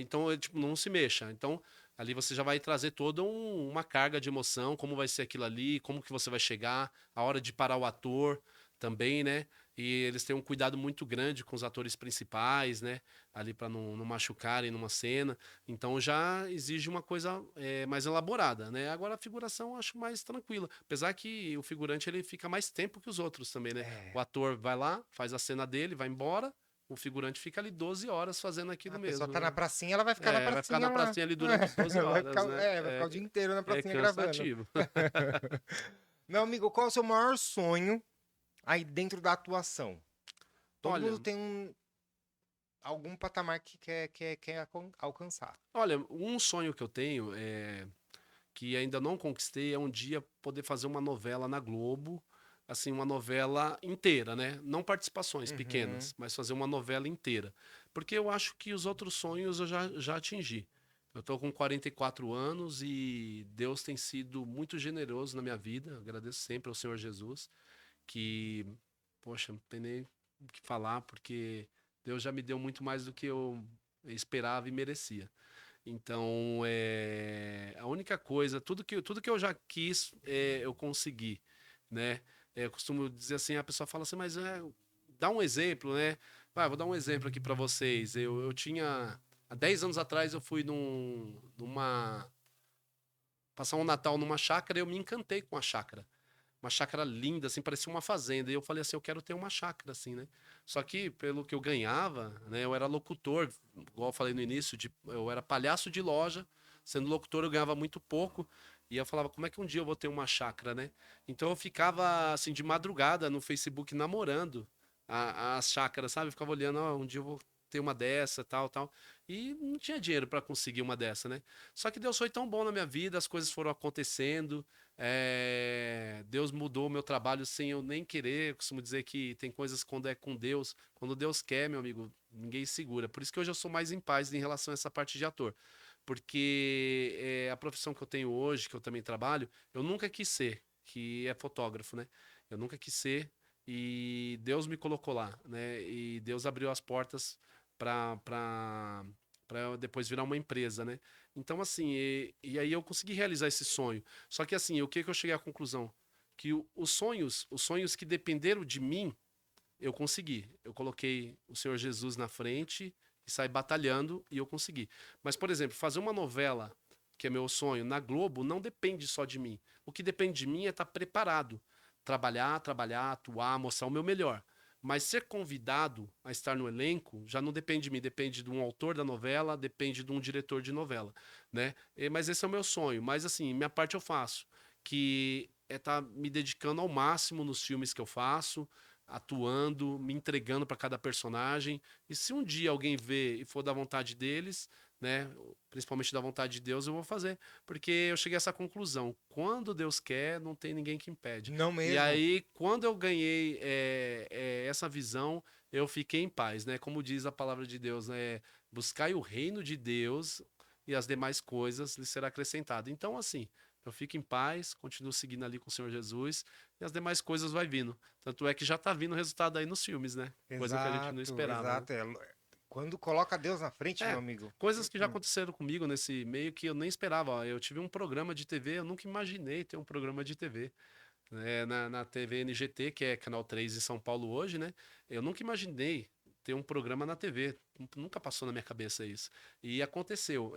S2: Então, tipo, não se mexa. Então, ali você já vai trazer toda uma carga de emoção, como vai ser aquilo ali, como que você vai chegar, a hora de parar o ator também, né? E eles têm um cuidado muito grande com os atores principais, né? Ali para não machucarem numa cena. Então já exige uma coisa mais elaborada, né? Agora a figuração eu acho mais tranquila. Apesar que o figurante ele fica mais tempo que os outros também, né? O
S1: É.
S2: ator vai lá, faz a cena dele, vai embora. O figurante fica ali 12 horas fazendo aquilo
S1: A pessoa
S2: mesmo,
S1: tá na
S2: né?
S1: pracinha, ela vai ficar na
S2: Vai ficar
S1: pracinha
S2: na
S1: lá.
S2: pracinha ali durante 12 horas, né?
S1: Vai ficar o dia inteiro na
S2: É
S1: pracinha gravando.
S2: cansativo.
S1: Meu amigo, qual é o seu maior sonho aí dentro da atuação? Todo
S2: Olha,
S1: mundo tem algum patamar que quer alcançar.
S2: um sonho que eu tenho que ainda não conquistei é um dia poder fazer uma novela na Globo, assim, uma novela inteira, né? Não participações
S1: Uhum.
S2: pequenas, mas fazer uma novela inteira. Porque eu acho que os outros sonhos eu já atingi. Eu tô com 44 anos e Deus tem sido muito generoso na minha vida. Agradeço sempre ao Senhor Jesus, que, poxa, não tem nem o que falar, porque Deus já me deu muito mais do que eu esperava e merecia. Então, a única coisa, tudo que eu já quis, eu consegui, né? Eu costumo dizer assim, a pessoa fala assim, mas dá um exemplo, né? Vou dar um exemplo aqui para vocês. Eu tinha, há 10 anos atrás, eu fui passar um Natal numa chácara e eu me encantei com a chácara. Uma chácara linda, assim, parecia uma fazenda. E eu falei assim, eu quero ter uma chácara, assim, né? Só que, pelo que eu ganhava, né? Eu era locutor, igual eu falei no início, eu era palhaço de loja. Sendo locutor, eu ganhava muito pouco. E eu falava, como é que um dia eu vou ter uma chácara, né? Então eu ficava, assim, de madrugada no Facebook namorando as chácaras, sabe? Eu ficava olhando, ó, um dia eu vou ter uma dessa, tal, tal. E não tinha dinheiro para conseguir uma dessa, né? Só que Deus foi tão bom na minha vida, as coisas foram acontecendo. Deus mudou o meu trabalho sem eu nem querer. Eu costumo dizer que tem coisas quando é com Deus. Quando Deus quer, meu amigo, ninguém segura. Por isso que hoje eu sou mais em paz em relação a essa parte de ator. Porque a profissão que eu tenho hoje, que eu também trabalho, eu nunca quis ser, que é fotógrafo, né? Eu nunca quis ser e Deus me colocou lá, né? E Deus abriu as portas para eu depois virar uma empresa, né? Então, assim, e aí eu consegui realizar esse sonho. Só que, assim, o que que eu cheguei à conclusão? Que os sonhos que dependeram de mim, eu consegui. Eu coloquei o Senhor Jesus na frente e saí batalhando e eu consegui. Mas, por exemplo, fazer uma novela, que é meu sonho, na Globo, não depende só de mim. O que depende de mim é estar preparado. Trabalhar, atuar, mostrar o meu melhor. Mas ser convidado a estar no elenco já não depende de mim, depende de um autor da novela, depende de um diretor de novela, né? Mas esse é o meu sonho. Mas assim, minha parte eu faço, que é estar me dedicando ao máximo nos filmes que eu faço, atuando, me entregando para cada personagem. E se um dia alguém vê e for da vontade deles, né, principalmente da vontade de Deus, eu vou fazer, porque eu cheguei a essa conclusão: quando Deus quer, não tem ninguém que impede.
S1: Não
S2: E
S1: mesmo?
S2: aí, quando eu ganhei essa visão, eu fiquei em paz, né? Como diz a palavra de Deus, né? Buscai o reino de Deus e as demais coisas lhe será acrescentado. Então, assim, eu fico em paz, continuo seguindo ali com o Senhor Jesus e as demais coisas vai vindo. Tanto é que já tá vindo o resultado aí nos filmes, né? Coisa que a gente não
S1: Exato,
S2: esperava, né?
S1: exato. Quando coloca Deus na frente, meu
S2: É,
S1: amigo.
S2: coisas que já aconteceram comigo nesse meio que eu nem esperava. Ó. Eu tive um programa de TV, eu nunca imaginei ter um programa de TV. Né, na TV NGT, que é Canal 3 em São Paulo hoje, né? Eu nunca imaginei ter um programa na TV. Nunca passou na minha cabeça isso. E aconteceu.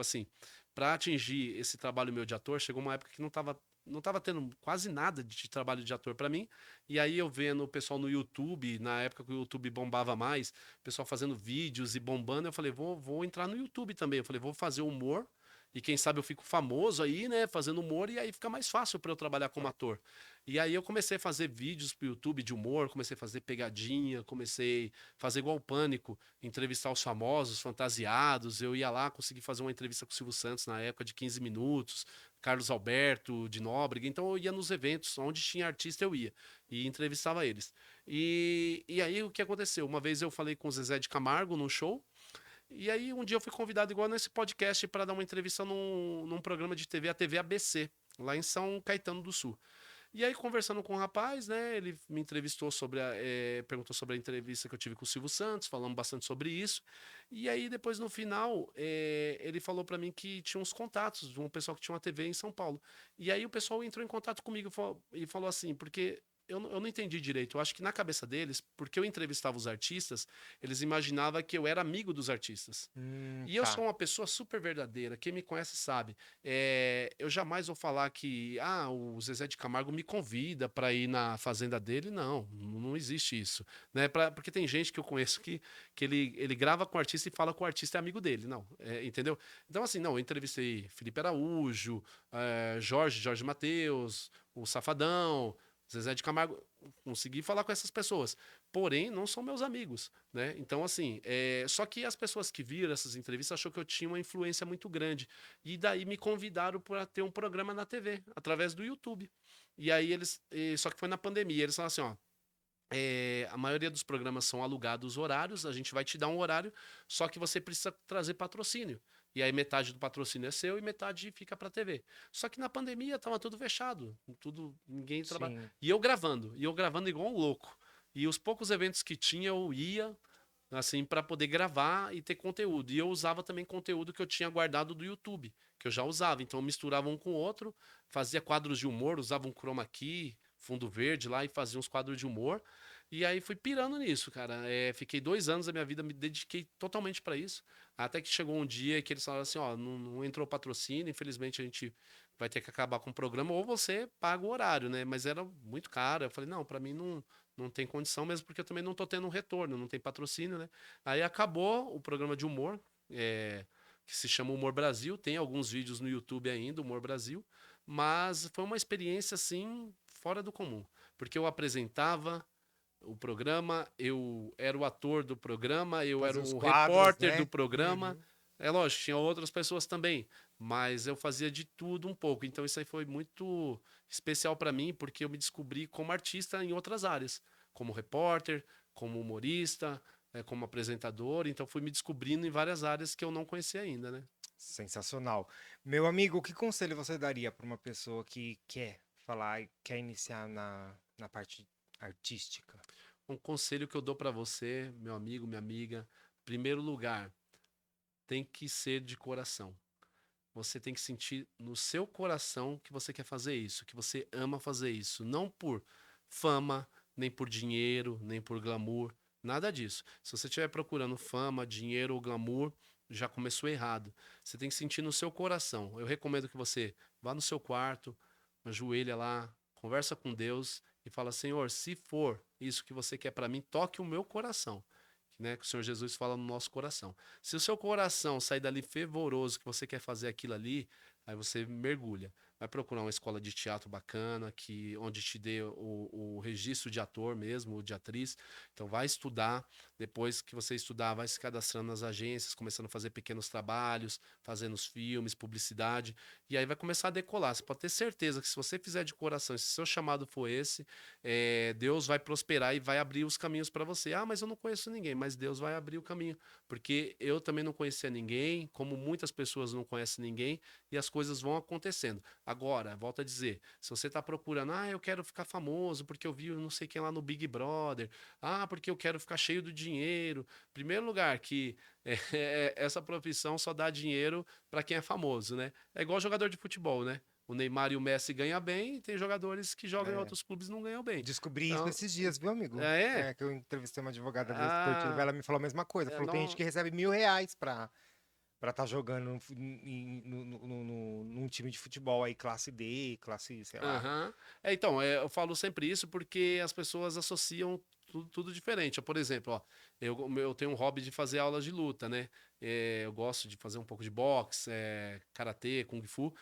S2: Assim, para atingir esse trabalho meu de ator, chegou uma época que não tava tendo quase nada de trabalho de ator para mim. E aí eu vendo o pessoal no YouTube, na época que o YouTube bombava mais, o pessoal fazendo vídeos e bombando, eu falei, vou entrar no YouTube também. Eu falei, vou fazer humor e quem sabe eu fico famoso aí, né, fazendo humor, e aí fica mais fácil para eu trabalhar como ator. E aí eu comecei a fazer vídeos pro YouTube de humor, comecei a fazer pegadinha, comecei a fazer igual o Pânico, entrevistar os famosos, fantasiados. Eu ia lá, consegui fazer uma entrevista com o Silvio Santos na época de 15 minutos, Carlos Alberto, de Nóbrega. Então eu ia nos eventos, onde tinha artista eu ia e entrevistava eles. E aí o que aconteceu? Uma vez eu falei com o Zezé de Camargo num show, e aí um dia eu fui convidado igual nesse podcast para dar uma entrevista num programa de TV, a TV ABC, lá em São Caetano do Sul. E aí, conversando com o rapaz, né, ele me entrevistou perguntou sobre a entrevista que eu tive com o Silvio Santos, falamos bastante sobre isso. E aí, depois, no final, ele falou para mim que tinha uns contatos de um pessoal que tinha uma TV em São Paulo. E aí, o pessoal entrou em contato comigo e falou assim, porque eu não entendi direito. Eu acho que na cabeça deles, porque eu entrevistava os artistas, eles imaginavam que eu era amigo dos artistas. E eu
S1: Tá.
S2: sou uma pessoa super verdadeira. Quem me conhece sabe. Eu jamais vou falar que o Zezé de Camargo me convida para ir na fazenda dele. Não, não existe isso. Né? Porque tem gente que eu conheço que ele grava com o artista e fala que o artista é amigo dele. Não, entendeu? Então, assim, não, eu entrevistei Felipe Araújo, Jorge Mateus, o Safadão, Zezé de Camargo. Consegui falar com essas pessoas. Porém, não são meus amigos, né? Então, assim, só que as pessoas que viram essas entrevistas achou que eu tinha uma influência muito grande. E daí me convidaram para ter um programa na TV, através do YouTube. E aí só que foi na pandemia, eles falaram assim, ó, a maioria dos programas são alugados horários, a gente vai te dar um horário, só que você precisa trazer patrocínio. E aí metade do patrocínio é seu e metade fica para TV. Só que na pandemia tava tudo fechado, ninguém trabalha.
S1: Sim.
S2: E eu gravando igual um louco. E os poucos eventos que tinha eu ia assim para poder gravar e ter conteúdo. E eu usava também conteúdo que eu tinha guardado do YouTube, que eu já usava. Então eu misturava um com o outro, fazia quadros de humor, usava um chroma key, fundo verde lá e fazia uns quadros de humor. E aí fui pirando nisso, cara. Fiquei 2 anos da minha vida, me dediquei totalmente para isso. Até que chegou um dia que eles falaram assim: ó, não entrou patrocínio, infelizmente a gente vai ter que acabar com o programa, ou você paga o horário, né? Mas era muito caro. Eu falei: não, para mim não tem condição mesmo, porque eu também não tô tendo um retorno, não tem patrocínio, né? Aí acabou o programa de humor, que se chama Humor Brasil. Tem alguns vídeos no YouTube ainda, Humor Brasil. Mas foi uma experiência, assim, fora do comum. Porque eu apresentava o programa, eu era o ator do programa, eu era
S1: Fazer os
S2: o
S1: quadros,
S2: repórter do
S1: né?
S2: programa.
S1: Uhum.
S2: É lógico, tinha outras pessoas também, mas eu fazia de tudo um pouco. Então isso aí foi muito especial para mim, porque eu me descobri como artista em outras áreas, como repórter, como humorista, como apresentador. Então fui me descobrindo em várias áreas que eu não conhecia ainda, né?
S1: Sensacional. Meu amigo, que conselho você daria para uma pessoa que quer falar e quer iniciar na parte artística?
S2: Um conselho que eu dou para você, meu amigo, minha amiga, em primeiro lugar, tem que ser de coração. Você tem que sentir no seu coração que você quer fazer isso, que você ama fazer isso, não por fama, nem por dinheiro, nem por glamour, nada disso. Se você estiver procurando fama, dinheiro ou glamour, já começou errado. Você tem que sentir no seu coração. Eu recomendo que você vá no seu quarto, ajoelha lá, conversa com Deus e fala: Senhor, se for isso que você quer para mim, toque o meu coração. Né, que o Senhor Jesus fala no nosso coração. Se o seu coração sair dali fervoroso, que você quer fazer aquilo ali, aí você mergulha. Vai procurar uma escola de teatro bacana, onde te dê o registro de ator mesmo, de atriz. Então vai estudar. Depois que você estudar, vai se cadastrando nas agências, começando a fazer pequenos trabalhos, fazendo os filmes, publicidade. E aí vai começar a decolar. Você pode ter certeza que se você fizer de coração, se seu chamado for esse, Deus vai prosperar e vai abrir os caminhos para você. Ah, mas eu não conheço ninguém, mas Deus vai abrir o caminho. Porque eu também não conhecia ninguém, como muitas pessoas não conhecem ninguém, e as coisas vão acontecendo. Agora, volto a dizer, se você está procurando, eu quero ficar famoso porque eu vi não sei quem lá no Big Brother, porque eu quero ficar cheio do dinheiro. Primeiro lugar, que essa profissão só dá dinheiro para quem é famoso, né? É igual jogador de futebol, né? O Neymar e o Messi ganham bem, e tem jogadores que jogam em
S1: É.
S2: outros clubes e não ganham bem.
S1: Descobri isso
S2: Então,
S1: esses dias, viu, amigo?
S2: é,
S1: Que eu entrevistei uma advogada desse esportivo,
S2: ah,
S1: ela me falou a mesma coisa. Falou, tem gente
S2: não,
S1: que recebe R$ 1.000 pra estar jogando num time de futebol aí, classe D, classe, sei lá.
S2: aham. Então, eu falo sempre isso porque as pessoas associam tudo diferente. Por exemplo, ó, eu tenho um hobby de fazer aulas de luta, né? Eu gosto de fazer um pouco de boxe, karatê, kung fu.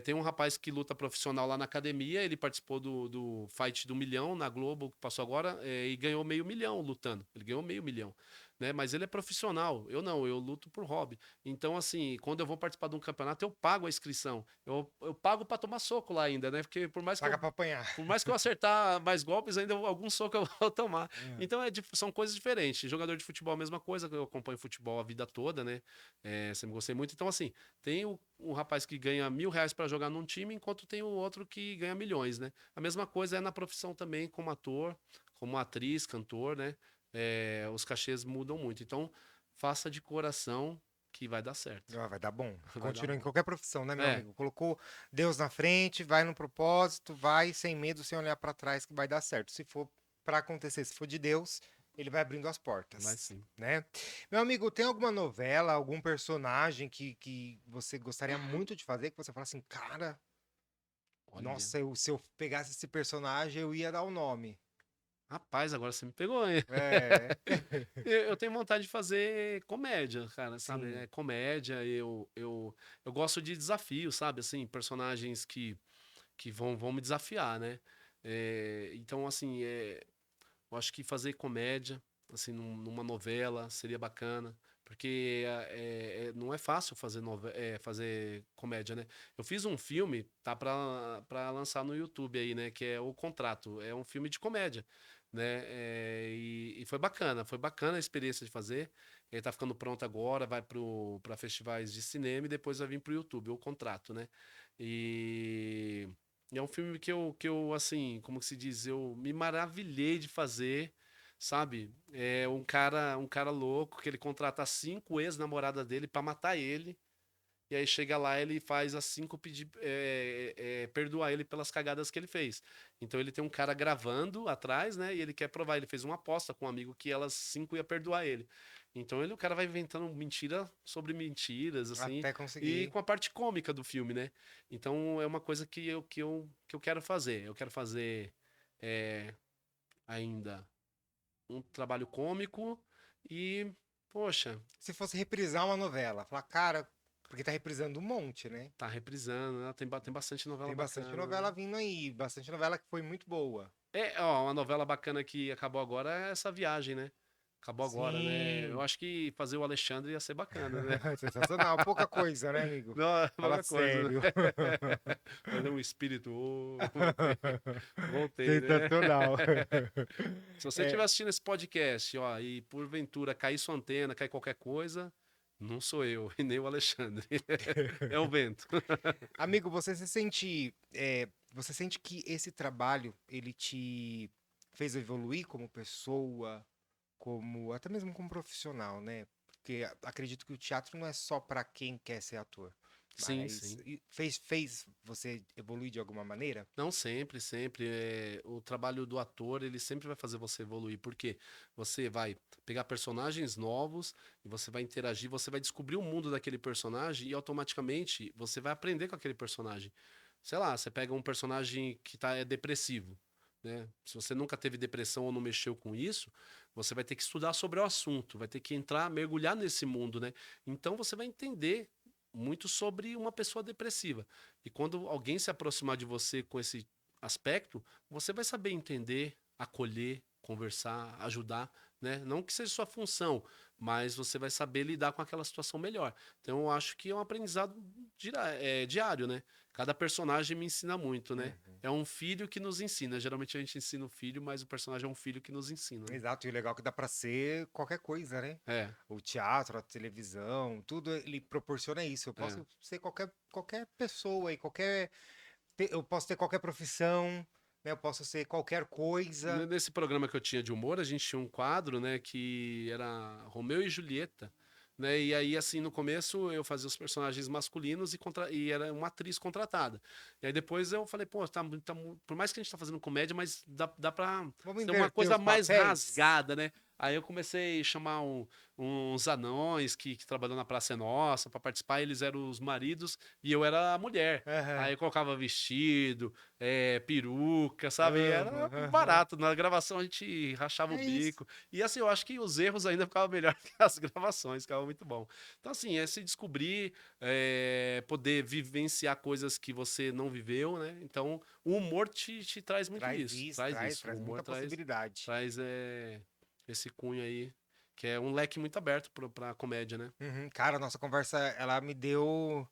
S2: Tem um rapaz que luta profissional lá na academia, ele participou do Fight do Milhão na Globo, que passou agora, e ganhou meio milhão lutando. Ele ganhou meio milhão. Né? Mas ele é profissional. Eu não, eu luto por hobby. Então, assim, quando eu vou participar de um campeonato, eu pago a inscrição. Eu pago para tomar soco lá ainda, né? Porque
S1: Paga pra apanhar.
S2: por mais que eu acertar mais golpes, ainda algum soco eu vou tomar.
S1: É.
S2: Então são coisas diferentes. Jogador de futebol, a mesma coisa, eu acompanho futebol a vida toda, né? Sempre gostei muito. Então, assim, tem um rapaz que ganha R$ 1.000 para jogar num time, enquanto tem o outro que ganha milhões, né? A mesma coisa é na profissão também, como ator, como atriz, cantor, né? Os cachês mudam muito. Então, faça de coração que vai dar certo.
S1: Vai dar bom.
S2: Vai dar
S1: Continua em
S2: bom.
S1: qualquer profissão, né, meu
S2: É,
S1: amigo? Colocou Deus na frente, vai no propósito, vai sem medo, sem olhar pra trás, que vai dar certo. Se for pra acontecer, se for de Deus, ele vai abrindo as
S2: vai
S1: portas,
S2: sim.
S1: né? Meu amigo, tem alguma novela, algum personagem que você gostaria muito de fazer, que você fala assim, cara,
S2: Olha.
S1: nossa, se eu pegasse esse personagem, eu ia dar o nome.
S2: Rapaz, agora você me pegou, hein?
S1: É,
S2: Eu tenho vontade de fazer comédia, cara, sabe?
S1: sim.
S2: Comédia, eu gosto de desafios, sabe? Assim, personagens que vão me desafiar, né? Então, assim, eu acho que fazer comédia, assim, numa novela seria bacana, porque não é fácil fazer comédia, né? Eu fiz um filme, tá pra lançar no YouTube aí, né? Que é O Contrato. É um filme de comédia, né? E foi bacana a experiência de fazer. Ele tá ficando pronto agora, vai pra festivais de cinema e depois vai vir pro YouTube, O Contrato, né? E. E é um filme que eu, assim, como que se diz, eu me maravilhei de fazer, sabe? É um cara louco que ele contrata 5 ex-namoradas dele pra matar ele. E aí chega lá, ele faz as 5 pedir, perdoar ele pelas cagadas que ele fez. Então ele tem um cara gravando atrás, né? E ele quer provar. Ele fez uma aposta com um amigo que elas 5 ia perdoar ele. Então o cara vai inventando mentira sobre mentiras, assim,
S1: Até
S2: e
S1: conseguir.
S2: com a parte cômica do filme, né? Então é uma coisa que eu quero fazer. Eu quero fazer é, ainda um trabalho cômico e, poxa,
S1: Se fosse reprisar uma novela, falar, cara, porque tá reprisando um monte, né?
S2: tá reprisando, né? Tem bastante novela
S1: Tem bastante
S2: bacana,
S1: novela
S2: né?
S1: vindo aí, bastante novela que foi muito boa.
S2: Ó, uma novela bacana que acabou agora é essa viagem, né? Acabou agora, né? Eu
S1: Sim,
S2: acho que fazer o Alexandre ia ser bacana, né?
S1: sensacional. Pouca coisa, né, amigo?
S2: Não, é
S1: Fala
S2: pouca coisa.
S1: sério.
S2: Fazer um espírito. Voltei. Voltei, né?
S1: Sensacional.
S2: Se você estiver
S1: É,
S2: assistindo esse podcast, ó, e porventura cair sua antena, cair qualquer coisa, não sou eu, e nem o Alexandre. É o vento.
S1: amigo, você sente que esse trabalho ele te fez evoluir como pessoa, como até mesmo como profissional, né? Porque acredito que o teatro não é só para quem quer ser ator,
S2: Sim,
S1: mas
S2: sim.
S1: fez você evoluir de alguma maneira?
S2: Não sempre, sempre. O trabalho do ator, ele sempre vai fazer você evoluir, porque você vai pegar personagens novos e você vai interagir, você vai descobrir o mundo daquele personagem e automaticamente você vai aprender com aquele personagem. Sei lá, você pega um personagem que é depressivo, né? Se você nunca teve depressão ou não mexeu com isso, você vai ter que estudar sobre o assunto, vai ter que entrar, mergulhar nesse mundo, né? Então você vai entender muito sobre uma pessoa depressiva. E quando alguém se aproximar de você com esse aspecto, você vai saber entender, acolher, conversar, ajudar, né? Não que seja sua função, mas você vai saber lidar com aquela situação melhor. Então eu acho que é um aprendizado diário, né? Cada personagem me ensina muito, né?
S1: Uhum.
S2: É um filho que nos ensina. Geralmente a gente ensina o filho, mas o personagem é um filho que nos ensina, né?
S1: Exato, e o legal é que dá pra ser qualquer coisa, né?
S2: É,
S1: O teatro, a televisão, tudo ele proporciona isso. Eu
S2: é.
S1: posso ser qualquer pessoa aí, eu posso ter qualquer profissão, né? Eu posso ser qualquer coisa.
S2: Nesse programa que eu tinha de humor, a gente tinha um quadro, né, que era Romeu e Julieta, né? E aí, assim, no começo eu fazia os personagens masculinos e era uma atriz contratada. E aí depois eu falei, pô, por mais que a gente tá fazendo comédia, mas dá pra
S1: Vamos
S2: ser uma
S1: inverter
S2: coisa
S1: os
S2: mais
S1: papéis?
S2: rasgada, né? Aí eu comecei a chamar uns anões que trabalham na Praça é Nossa para participar, eles eram os maridos e eu era a mulher.
S1: Aham.
S2: Aí eu colocava vestido, peruca, sabe? E
S1: Amo,
S2: era
S1: aham.
S2: barato. Na gravação a gente rachava o
S1: É isso.
S2: bico. E assim, eu acho que os erros ainda ficavam melhor que as gravações, ficava muito bom. Então, assim, é se descobrir, poder vivenciar coisas que você não viveu, né? Então, o humor te traz muito
S1: Traz
S2: isso.
S1: isso,
S2: Traz
S1: traz,
S2: isso. O
S1: traz
S2: humor
S1: muita possibilidade.
S2: traz esse cunho aí, que é um leque muito aberto pra comédia, né?
S1: Uhum. Cara, a nossa conversa, ela me deu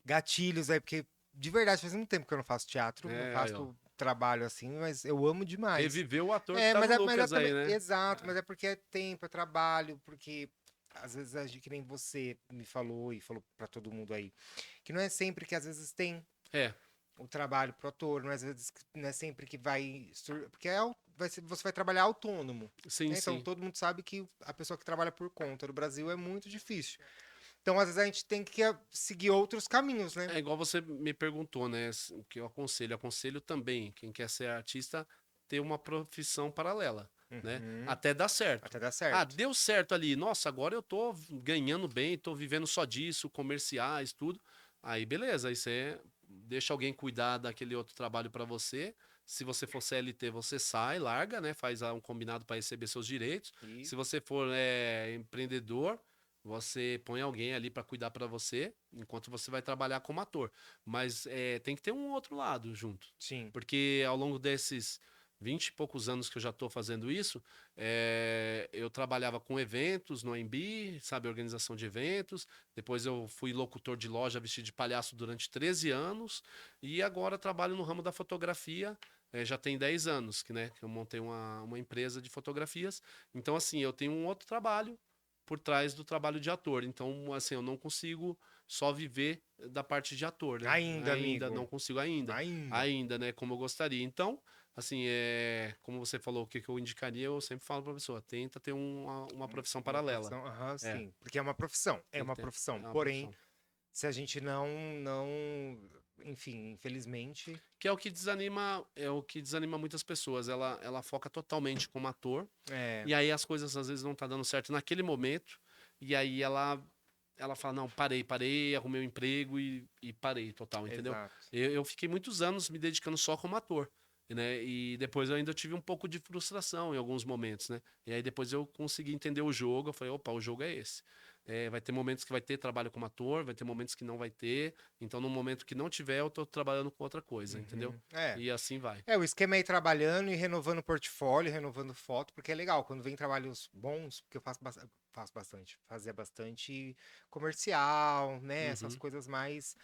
S1: gatilhos aí, porque de verdade faz muito tempo que eu não faço teatro, não
S2: É, aí, ó.
S1: faço trabalho assim, mas eu amo demais.
S2: Reviver o ator que
S1: É,
S2: tá no
S1: mas é
S2: Lucas aí,
S1: também,
S2: né?
S1: exato, mas é porque é tempo, é trabalho, porque às vezes que nem você me falou e falou pra todo mundo aí, que não é sempre que às vezes tem
S2: É,
S1: o trabalho pro ator, não é, às vezes não é sempre que porque você vai trabalhar autônomo,
S2: sim,
S1: né? Então
S2: sim.
S1: todo mundo sabe que a pessoa que trabalha por conta no Brasil é muito difícil. Então às vezes a gente tem que seguir outros caminhos, né?
S2: É igual você me perguntou, né? O que eu aconselho? Aconselho também, quem quer ser artista, ter uma profissão paralela, né?
S1: Uhum.
S2: Até dar certo.
S1: Até dar
S2: Ah,
S1: certo.
S2: deu certo ali. Nossa, agora eu tô ganhando bem, tô vivendo só disso, comerciais, tudo. Aí beleza, aí você deixa alguém cuidar daquele outro trabalho para você. Se você for CLT, você sai, larga, né? Faz um combinado para receber seus direitos.
S1: E
S2: Se você for empreendedor, você põe alguém ali para cuidar para você, enquanto você vai trabalhar como ator. Mas tem que ter um outro lado junto.
S1: sim.
S2: Porque ao longo desses 20 e poucos anos que eu já estou fazendo isso, eu trabalhava com eventos no AMB, sabe, organização de eventos. Depois eu fui locutor de loja vestido de palhaço durante 13 anos. E agora trabalho no ramo da fotografia. Já tem 10 anos que eu montei uma empresa de fotografias. Então, assim, eu tenho um outro trabalho por trás do trabalho de ator. Então, assim, eu não consigo só viver da parte de ator, né?
S1: Ainda,
S2: Ainda
S1: amigo.
S2: não consigo ainda.
S1: Ainda.
S2: Ainda, né, como eu gostaria. Então, assim, como você falou, o que que eu indicaria, eu sempre falo para a pessoa, tenta ter uma profissão
S1: Uma
S2: paralela.
S1: profissão, aham,
S2: É,
S1: sim. Porque é uma profissão. É
S2: tem que
S1: uma
S2: ter,
S1: profissão.
S2: é uma
S1: Porém,
S2: profissão.
S1: se a gente não, enfim, infelizmente,
S2: Que é o que desanima muitas pessoas. Ela foca totalmente como ator,
S1: é,
S2: e aí as coisas às vezes não tá dando certo naquele momento, e aí ela fala, não, parei, arrumei um emprego e parei total, entendeu?
S1: exato.
S2: Eu fiquei muitos anos me dedicando só como ator, né? E depois eu ainda tive um pouco de frustração em alguns momentos, né? E aí depois eu consegui entender o jogo, eu falei, opa, o jogo é esse. Vai ter momentos que vai ter trabalho como ator, vai ter momentos que não vai ter, então no momento que não tiver, eu tô trabalhando com outra coisa, entendeu?
S1: Uhum. É.
S2: E assim vai.
S1: É, o esquema é ir trabalhando e renovando o portfólio, renovando foto, porque é legal, quando vem trabalhos bons, porque eu faço bastante, fazia bastante comercial, né, essas
S2: Uhum,
S1: coisas mais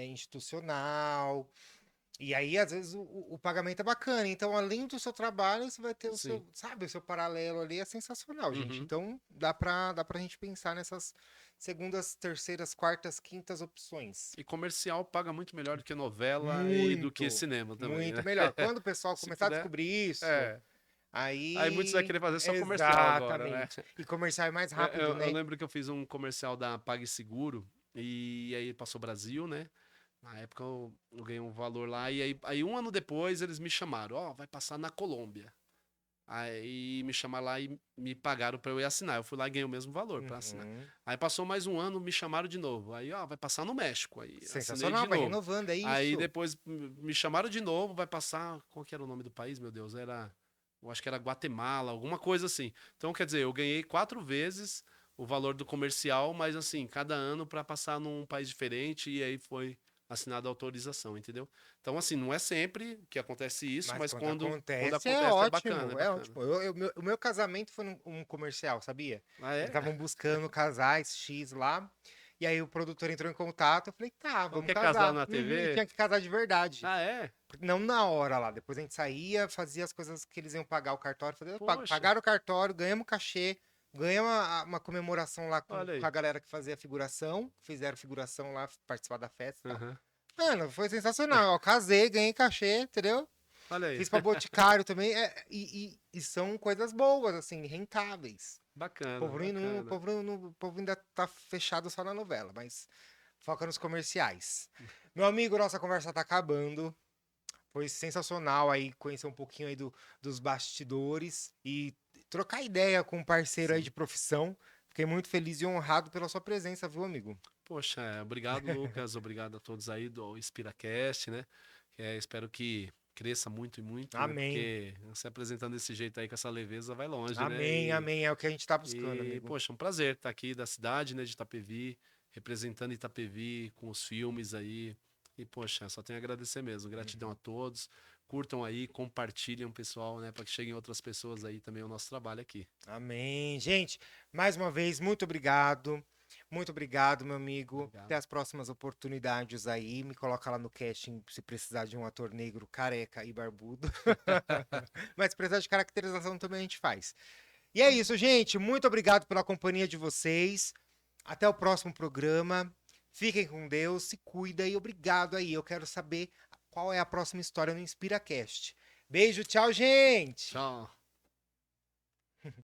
S1: institucional, e aí às vezes o pagamento é bacana, então além do seu trabalho, você vai ter o
S2: sim.
S1: seu, sabe, o seu paralelo ali, é sensacional, gente,
S2: Uhum.
S1: então dá pra gente pensar nessas segundas, terceiras, quartas, quintas opções.
S2: E comercial paga muito melhor do que novela e do que
S1: Muito,
S2: cinema também,
S1: muito
S2: né?
S1: melhor. Quando o pessoal
S2: Se
S1: começar a
S2: puder.
S1: descobrir isso,
S2: É. Aí muitos vai
S1: aí.
S2: querer fazer só comercial agora, né?
S1: Exatamente. E comercial é mais rápido,
S2: Eu
S1: né?
S2: lembro que eu fiz um comercial da PagSeguro e aí passou Brasil, né? Na época eu ganhei um valor lá e aí um ano depois eles me chamaram, ó, vai passar na Colômbia. Aí me chamaram lá e me pagaram pra eu ir assinar. Eu fui lá e ganhei o mesmo valor pra assinar.
S1: Uhum.
S2: Aí passou mais um ano, me chamaram de novo. Aí, ó, vai passar no México. Aí assinei
S1: Sensacional,
S2: de
S1: vai
S2: novo.
S1: renovando, é
S2: Aí
S1: isso.
S2: depois me chamaram de novo, vai passar. Qual que era o nome do país, meu Deus? Eu acho que era Guatemala, alguma coisa assim. Então, quer dizer, eu ganhei 4 vezes o valor do comercial, mas assim, cada ano para passar num país diferente e aí foi assinada a autorização, entendeu? Então, assim, não é sempre que acontece isso,
S1: Mas
S2: mas
S1: quando
S2: quando
S1: acontece,
S2: acontece é bacana, é
S1: é
S2: bacana.
S1: ótimo. O meu casamento foi num comercial, sabia?
S2: Ah,
S1: Eles
S2: é?
S1: estavam buscando casais X lá, e aí o produtor entrou em contato, eu falei, tá,
S2: Não
S1: vamos
S2: quer casar
S1: casar.
S2: na
S1: Uhum, e
S2: TV?
S1: tinha que casar de verdade.
S2: Ah, é?
S1: Não na hora lá, depois a gente saía, fazia as coisas que eles iam pagar o cartório,
S2: Poxa,
S1: pagaram o cartório, ganhamos cachê, ganhamos uma comemoração lá
S2: olha
S1: com
S2: aí.
S1: a galera que fazia figuração, fizeram figuração lá, participar da festa e tal.
S2: Aham.
S1: Mano, foi sensacional. Ó, casei, ganhei cachê, entendeu?
S2: Olha aí.
S1: Fiz pra Boticário também. E são coisas boas, assim, rentáveis. O
S2: Bacana,
S1: povo,
S2: bacana.
S1: o povo ainda tá fechado só na novela, mas foca nos comerciais. Meu amigo, nossa conversa tá acabando. Foi sensacional aí conhecer um pouquinho aí dos bastidores e trocar ideia com um parceiro aí de
S2: Sim.
S1: profissão. Fiquei muito feliz e honrado pela sua presença, viu, amigo?
S2: Poxa, obrigado, Lucas. Obrigado a todos aí do InspiraCast, né? Espero que cresça muito e muito, né?
S1: Amém.
S2: Porque se apresentando desse jeito aí com essa leveza vai longe, né?
S1: Amém, amém. É o que a gente tá buscando, amigo.
S2: Poxa, um prazer estar aqui da cidade, né, de Itapevi, representando Itapevi com os filmes aí. E, poxa, só tenho a agradecer mesmo. Gratidão a todos. Curtam aí, compartilhem, pessoal, né, para que cheguem outras pessoas aí também o nosso trabalho aqui.
S1: Amém. Gente, mais uma vez, muito obrigado. Muito obrigado, meu amigo. Até
S2: Obrigado.
S1: as próximas oportunidades aí. Me coloca lá no casting se precisar de um ator negro, careca e barbudo. Mas se precisar de caracterização também a gente faz. E é isso, gente. Muito obrigado pela companhia de vocês. Até o próximo programa. Fiquem com Deus, se cuida e obrigado aí. Eu quero saber qual é a próxima história no InspiraCast. Beijo, tchau, gente!
S2: Tchau.